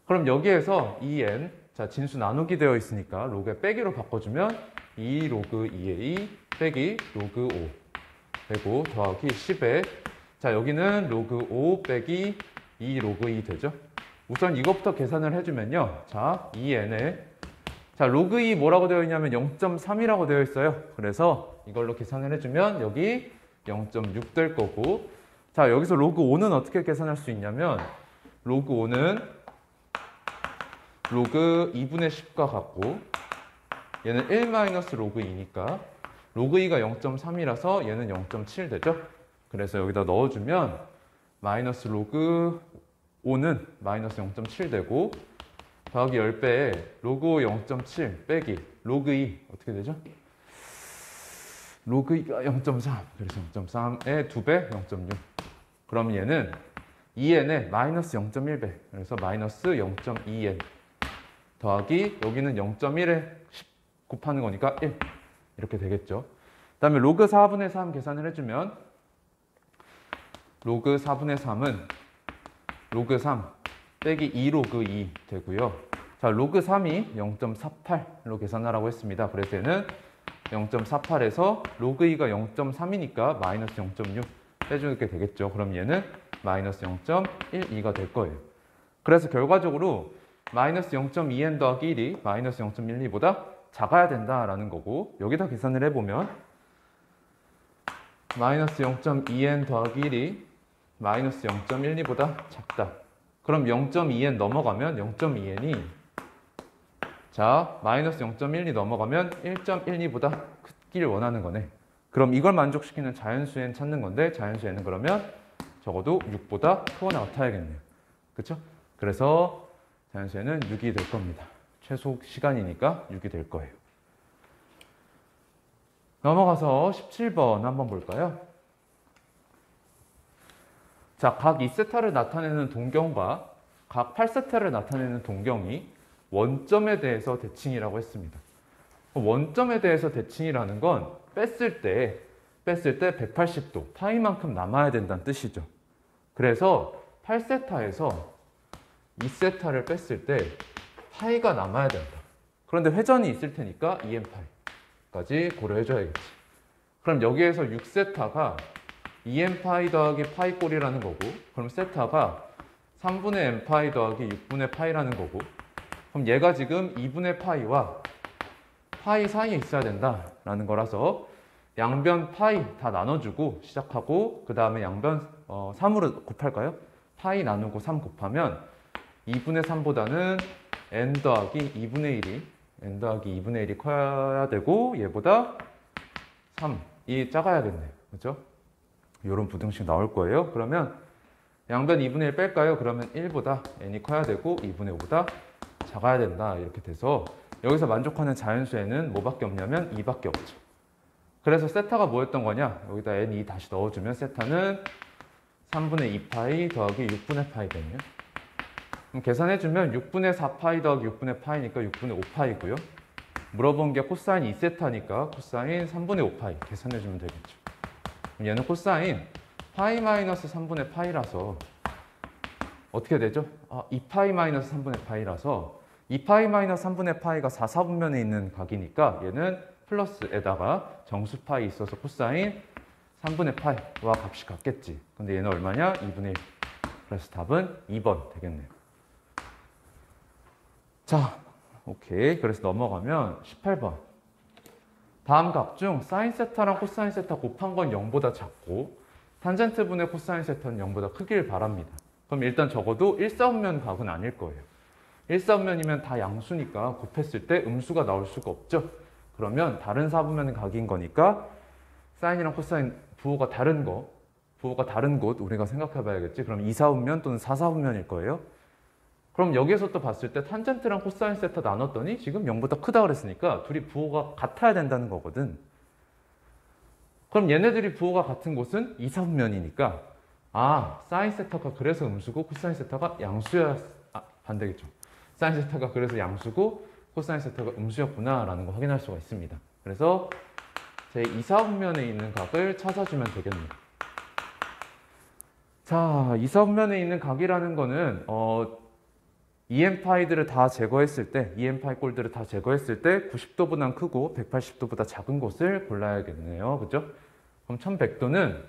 그럼 여기에서 2n, 자, 진수 나누기 되어 있으니까 로그에 빼기로 바꿔주면 2 로그 2의 2 빼기 로그 5 되고 더하기 10에 자, 여기는 로그 5 빼기 2 로그 2 되죠. 우선 이것부터 계산을 해주면요. 자, 2n에 자, 로그 2 뭐라고 되어 있냐면 0.3이라고 되어 있어요. 그래서 이걸로 계산을 해주면 여기 0.6 될 거고 자, 여기서 로그 5는 어떻게 계산할 수 있냐면 로그 5는 로그 2분의 10과 같고 얘는 1 마이너스 로그 2니까 로그 2가 0.3이라서 얘는 0.7 되죠. 그래서 여기다 넣어주면 마이너스 로그 5는 마이너스 0.7 되고 더하기 10배에 로그 0.7 빼기 로그 2 어떻게 되죠? 로그 2가 0.3 그래서 0.3의 2배 0.6 그럼 얘는 2n에 마이너스 0.1배 그래서 마이너스 0.2n 더하기 여기는 0.1에 10 곱하는 거니까 1 이렇게 되겠죠. 그 다음에 로그 4분의 3 계산을 해주면 로그 4분의 3은 로그 3 빼기 2 로그 2 되고요. 자, 로그 3이 0.48로 계산하라고 했습니다. 그래서 얘는 0.48에서 로그 2가 0.3이니까 마이너스 0.6 빼주게 되겠죠. 그럼 얘는 마이너스 0.12가 될 거예요. 그래서 결과적으로 마이너스 0.2n 더하기 1이 마이너스 0.12보다 작아야 된다라는 거고 여기다 계산을 해보면 마이너스 0.2n 더하기 1이 마이너스 0.12보다 작다. 그럼 0.2n 넘어가면 0.2n이 자 마이너스 0.12 넘어가면 1.12보다 크길 원하는 거네. 그럼 이걸 만족시키는 자연수엔 찾는 건데 자연수에는 그러면 적어도 6보다 크거나 같아야겠네요. 그렇죠? 그래서 자연수에는 6이 될 겁니다. 최소 시간이니까 6이 될 거예요. 넘어가서 17번 한번 볼까요? 자, 각 2세타를 나타내는 동경과 각 8세타를 나타내는 동경이 원점에 대해서 대칭이라고 했습니다. 원점에 대해서 대칭이라는 건 뺐을 때 뺐을 때 180도, 파이만큼 남아야 된다는 뜻이죠. 그래서 8세타에서 2세타를 뺐을 때 파이가 남아야 된다. 그런데 회전이 있을 테니까 2n파이까지 고려해줘야겠지. 그럼 여기에서 6세타가 2n파이 더하기 파이 꼴이라는 거고, 그럼 세타가 3분의 n파이 더하기 6분의 파이라는 거고, 그럼 얘가 지금 2분의 파이와 파이 사이에 있어야 된다라는 거라서 양변 파이 다 나눠주고 시작하고, 그 다음에 양변 3으로 곱할까요? 파이 나누고 3 곱하면 2분의 3보다는 n 더하기 2분의 1이 n 더하기 2분의 1이 커야 되고, 얘보다 3이 작아야겠네요. 그죠? 이런 부등식 나올 거예요. 그러면 양변 2분의 1 뺄까요? 그러면 1보다 n이 커야 되고 2분의 5보다 작아야 된다. 이렇게 돼서 여기서 만족하는 자연수에는 뭐밖에 없냐면 2밖에 없죠. 그래서 세타가 뭐였던 거냐? 여기다 n2 다시 넣어주면 세타는 3분의 2파이 더하기 6분의 파이 되네요. 그럼 계산해주면 6분의 4파이 더하기 6분의 파이니까 6분의 5파이고요. 물어본 게 코사인 2세타니까 코사인 3분의 5파이 계산해주면 되겠죠. 그럼 얘는 코사인 파이 마이너스 3분의 파이라서 어떻게 되죠? 2파이 마이너스 3분의 파이라서 2파이 마이너스 3분의 파이가 4, 4분면에 있는 각이니까 얘는 플러스에다가 정수 파이 있어서 코사인 3분의 파이와 값이 같겠지. 근데 얘는 얼마냐? 2분의 1. 그래서 답은 2번 되겠네요. 자, 오케이. 그래서 넘어가면 18번. 다음 각 중 사인 세타랑 코사인 세타 곱한 건 0보다 작고 탄젠트 분의 코사인 세타는 0보다 크길 바랍니다. 그럼 일단 적어도 1사분면 각은 아닐 거예요. 1사분면이면 다 양수니까 곱했을 때 음수가 나올 수가 없죠. 그러면 다른 사분면 각인 거니까 사인이랑 코사인 부호가 다른 곳 우리가 생각해 봐야겠지. 그럼 2사분면 또는 4사분면일 거예요. 그럼 여기에서 또 봤을 때 탄젠트랑 코사인 세타 나눴더니 지금 0보다 크다 그랬으니까 둘이 부호가 같아야 된다는 거거든. 그럼 얘네들이 부호가 같은 곳은 2사분면이니까 사인 세타가 그래서 음수고 코사인 세타가 양수야. 반대겠죠. 사인 세타가 그래서 양수고 코사인 세타가 음수였구나 라는 거 확인할 수가 있습니다. 그래서 제 2사분면에 있는 각을 찾아주면 되겠네요. 자, 2사분면에 있는 각이라는 거는 EM파이들을 다 제거했을 때, EM파이 꼴들을 다 제거했을 때 90도보다 크고 180도보다 작은 곳을 골라야겠네요. 그죠? 그럼 1100도는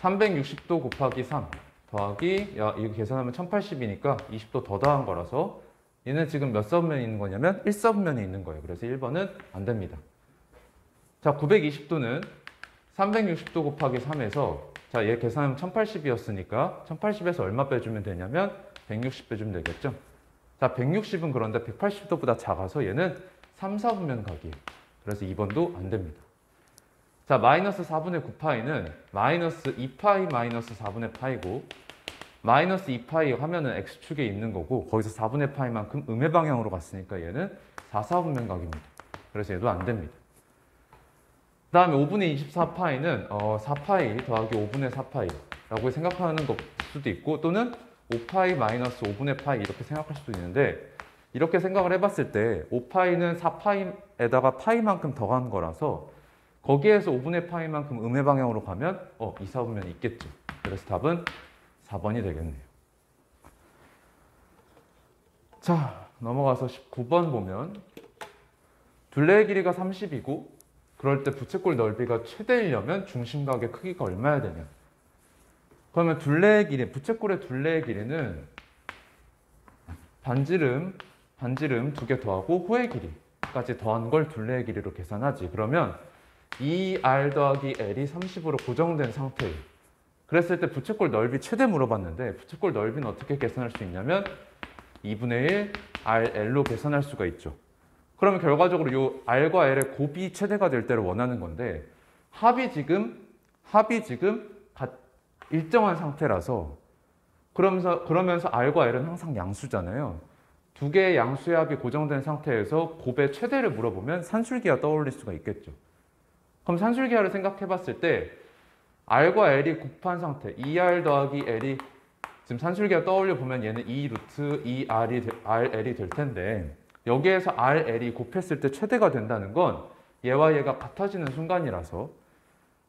360도 곱하기 3 더하기, 이거 계산하면 1080이니까 20도 더 더한 거라서 얘는 지금 몇 사분면에 있는 거냐면 1사분면에 있는 거예요. 그래서 1번은 안 됩니다. 자, 920도는 360도 곱하기 3에서 자, 얘 계산하면 1080이었으니까 1080에서 얼마 빼주면 되냐면 160 빼주면 되겠죠. 자, 160은 그런데 180도보다 작아서 얘는 3, 4분면 각이에요. 그래서 2번도 안 됩니다. 자, 마이너스 4분의 9파이는 마이너스 2파이 마이너스 4분의 파이고 마이너스 2파이 하면은 x축에 있는 거고 거기서 4분의 파이만큼 음의 방향으로 갔으니까 얘는 4, 4분면 각입니다. 그래서 얘도 안 됩니다. 그 다음에 5분의 24파이는 4파이 더하기 5분의 4파이라고 생각하는 것 수도 있고 또는 5파이 마이너스 5분의 파이 이렇게 생각할 수도 있는데 이렇게 생각을 해봤을 때 5파이는 4파이에다가 파이만큼 더한 거라서 거기에서 5분의 파이만큼 음의 방향으로 가면 2, 4분면이 있겠죠. 그래서 답은 4번이 되겠네요. 자, 넘어가서 19번 보면 둘레의 길이가 30이고 그럴 때 부채꼴 넓이가 최대이려면 중심각의 크기가 얼마야 되냐? 그러면 둘레의 길이, 부채꼴의 둘레의 길이는 반지름 2개 더하고 호의 길이까지 더한 걸 둘레의 길이로 계산하지. 그러면 2r 더하기 l이 30으로 고정된 상태예요. 그랬을 때 부채꼴 넓이 최대 물어봤는데 부채꼴 넓이는 어떻게 계산할 수 있냐면 2분의 1 rl로 계산할 수가 있죠. 그러면 결과적으로 이 r과 l의 곱이 최대가 될 때를 원하는 건데 합이 지금 일정한 상태라서 그러면서 r과 l은 항상 양수잖아요. 두 개의 양수의 합이 고정된 상태에서 곱의 최대를 물어보면 산술기하 떠올릴 수가 있겠죠. 그럼 산술기하를 생각해 봤을 때 r과 l이 곱한 상태 2r 더하기 l이 지금 산술기하 떠올려 보면 얘는 2 루트 2rl이 될 텐데 여기에서 rl이 곱했을 때 최대가 된다는 건 얘와 얘가 같아지는 순간이라서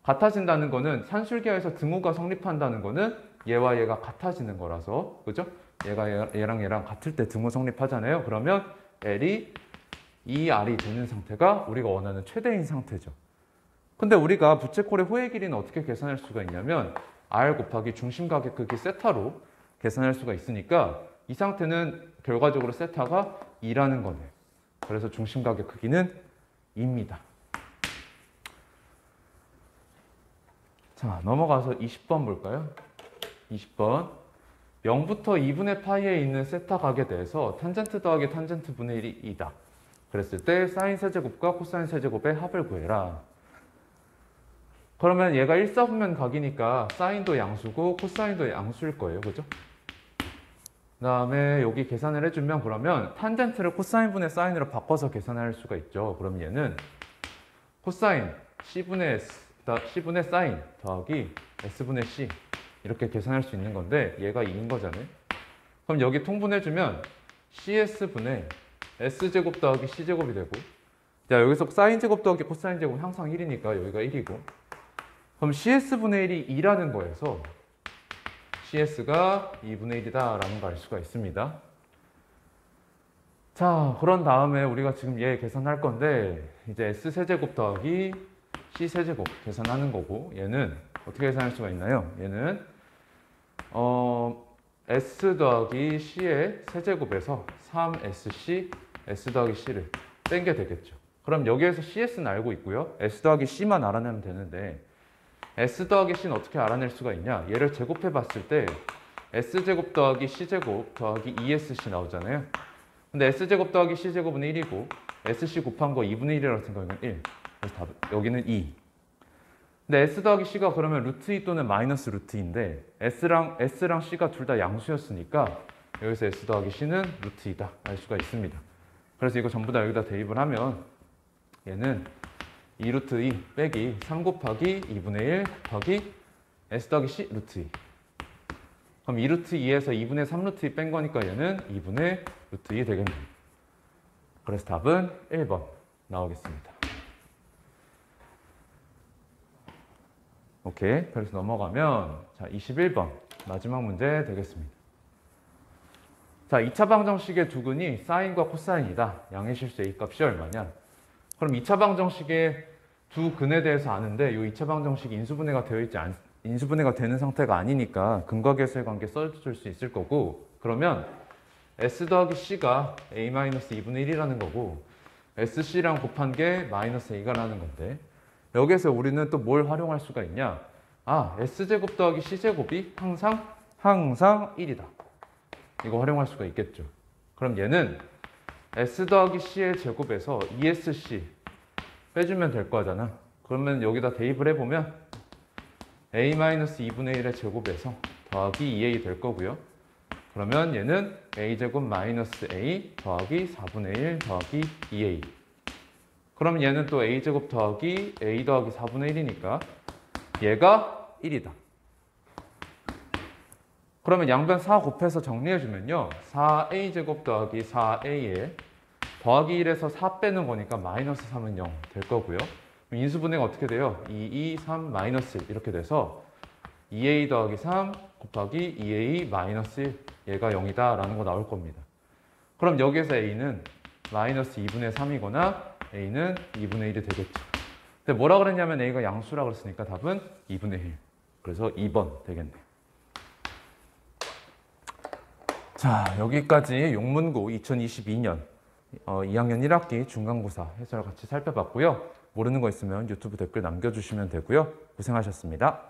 같아진다는 거는 산술계에서 등호가 성립한다는 거는 얘와 얘가 같아지는 거라서 그죠? 얘가 얘랑 얘랑 같을 때 등호 성립하잖아요. 그러면 L이 2R이 되는 상태가 우리가 원하는 최대인 상태죠. 근데 우리가 부채꼴의 호의 길이는 어떻게 계산할 수가 있냐면 R 곱하기 중심각의 크기 세타로 계산할 수가 있으니까 이 상태는 결과적으로 세타가 2라는 거네. 그래서 중심각의 크기는 2입니다. 자, 넘어가서 20번 볼까요? 20번. 0부터 2분의 파이에 있는 세타 각에 대해서 탄젠트 더하기 탄젠트 분의 1이 2다. 그랬을 때 사인 세제곱과 코사인 세제곱의 합을 구해라. 그러면 얘가 1사분면 각이니까 사인도 양수고 코사인도 양수일 거예요. 그죠? 그 다음에 여기 계산을 해주면 그러면 탄젠트를 코사인분의 사인으로 바꿔서 계산할 수가 있죠. 그럼 얘는 코사인 C분의 사인 더하기 S분의 C 이렇게 계산할 수 있는 건데 얘가 2인 거잖아요. 그럼 여기 통분해주면 CS분의 S제곱 더하기 C제곱이 되고 자 여기서 사인제곱 더하기 코사인제곱 항상 1이니까 여기가 1이고 그럼 CS분의 1이 2라는 거에서 CS가 2분의 1이다 라는 걸 알 수가 있습니다. 자 그런 다음에 우리가 지금 얘 계산할 건데 이제 S세제곱 더하기 C세제곱 계산하는 거고 얘는 어떻게 계산할 수가 있나요? 얘는 S 더하기 C의 세제곱에서 3SC S 더하기 C를 뺀게 되겠죠. 그럼 여기에서 CS는 알고 있고요. S 더하기 C만 알아내면 되는데 S 더하기 C는 어떻게 알아낼 수가 있냐? 얘를 제곱해 봤을 때 S제곱 더하기 C제곱 더하기 2SC 나오잖아요. 근데 S제곱 더하기 C제곱은 1이고 SC 곱한 거 2분의 1이라고 생각하면 1. 그래서 답, 여기는 2. 근데 S 더하기 C가 그러면 루트 2 또는 마이너스 루트 2인데 S랑 C가 둘 다 양수였으니까 여기서 S 더하기 C는 루트 2다 알 수가 있습니다. 그래서 이거 전부 다 여기다 대입을 하면 얘는 2루트 2 빼기 3 곱하기 2분의 1 곱하기 S 더하기 C 루트 2. 그럼 2루트 2에서 2분의 3 루트 2 뺀 거니까 얘는 2분의 루트 2 되겠네요. 그래서 답은 1번 나오겠습니다. 오케이. 그래서 넘어가면 자 21번 마지막 문제 되겠습니다. 자 2차 방정식의 두근이 사인과 코사인이다. 양의 실수 A 값이 얼마냐? 그럼 2차 방정식의 두 근에 대해서 아는데 이 2차 방정식이 인수분해가 인수분해가 되는 상태가 아니니까 근과 계수의 관계 써줄 수 있을 거고 그러면 S 더하기 C가 A-2분의 1이라는 거고 SC랑 곱한 게 마이너스 A가라는 건데 여기서 우리는 또 뭘 활용할 수가 있냐? 아, S제곱 더하기 C제곱이 항상 1이다. 이거 활용할 수가 있겠죠. 그럼 얘는 S 더하기 C의 제곱에서 2SC 빼주면 될 거잖아. 그러면 여기다 대입을 해보면 A-2분의 1의 제곱에서 더하기 2A 될 거고요. 그러면 얘는 A제곱 마이너스 A 더하기 4분의 1 더하기 2A. 그럼 얘는 또 A제곱 더하기 A 더하기 4분의 1이니까 얘가 1이다. 그러면 양변 4 곱해서 정리해주면요. 4A제곱 더하기 4A에 더하기 1에서 4 빼는 거니까 마이너스 3은 0 될 거고요. 인수분해가 어떻게 돼요? 2, 2, 3, 마이너스 1 이렇게 돼서 2A 더하기 3 곱하기 2A 마이너스 1 얘가 0이다 라는 거 나올 겁니다. 그럼 여기에서 A는 마이너스 2분의 3이거나 A는 2분의 1이 되겠죠. 근데 뭐라 그랬냐면 A가 양수라 그랬으니까 답은 2분의 1. 그래서 2번 되겠네요. 자, 여기까지 용문고 2022년 2학년 1학기 중간고사 해설 같이 살펴봤고요. 모르는 거 있으면 유튜브 댓글 남겨주시면 되고요. 고생하셨습니다.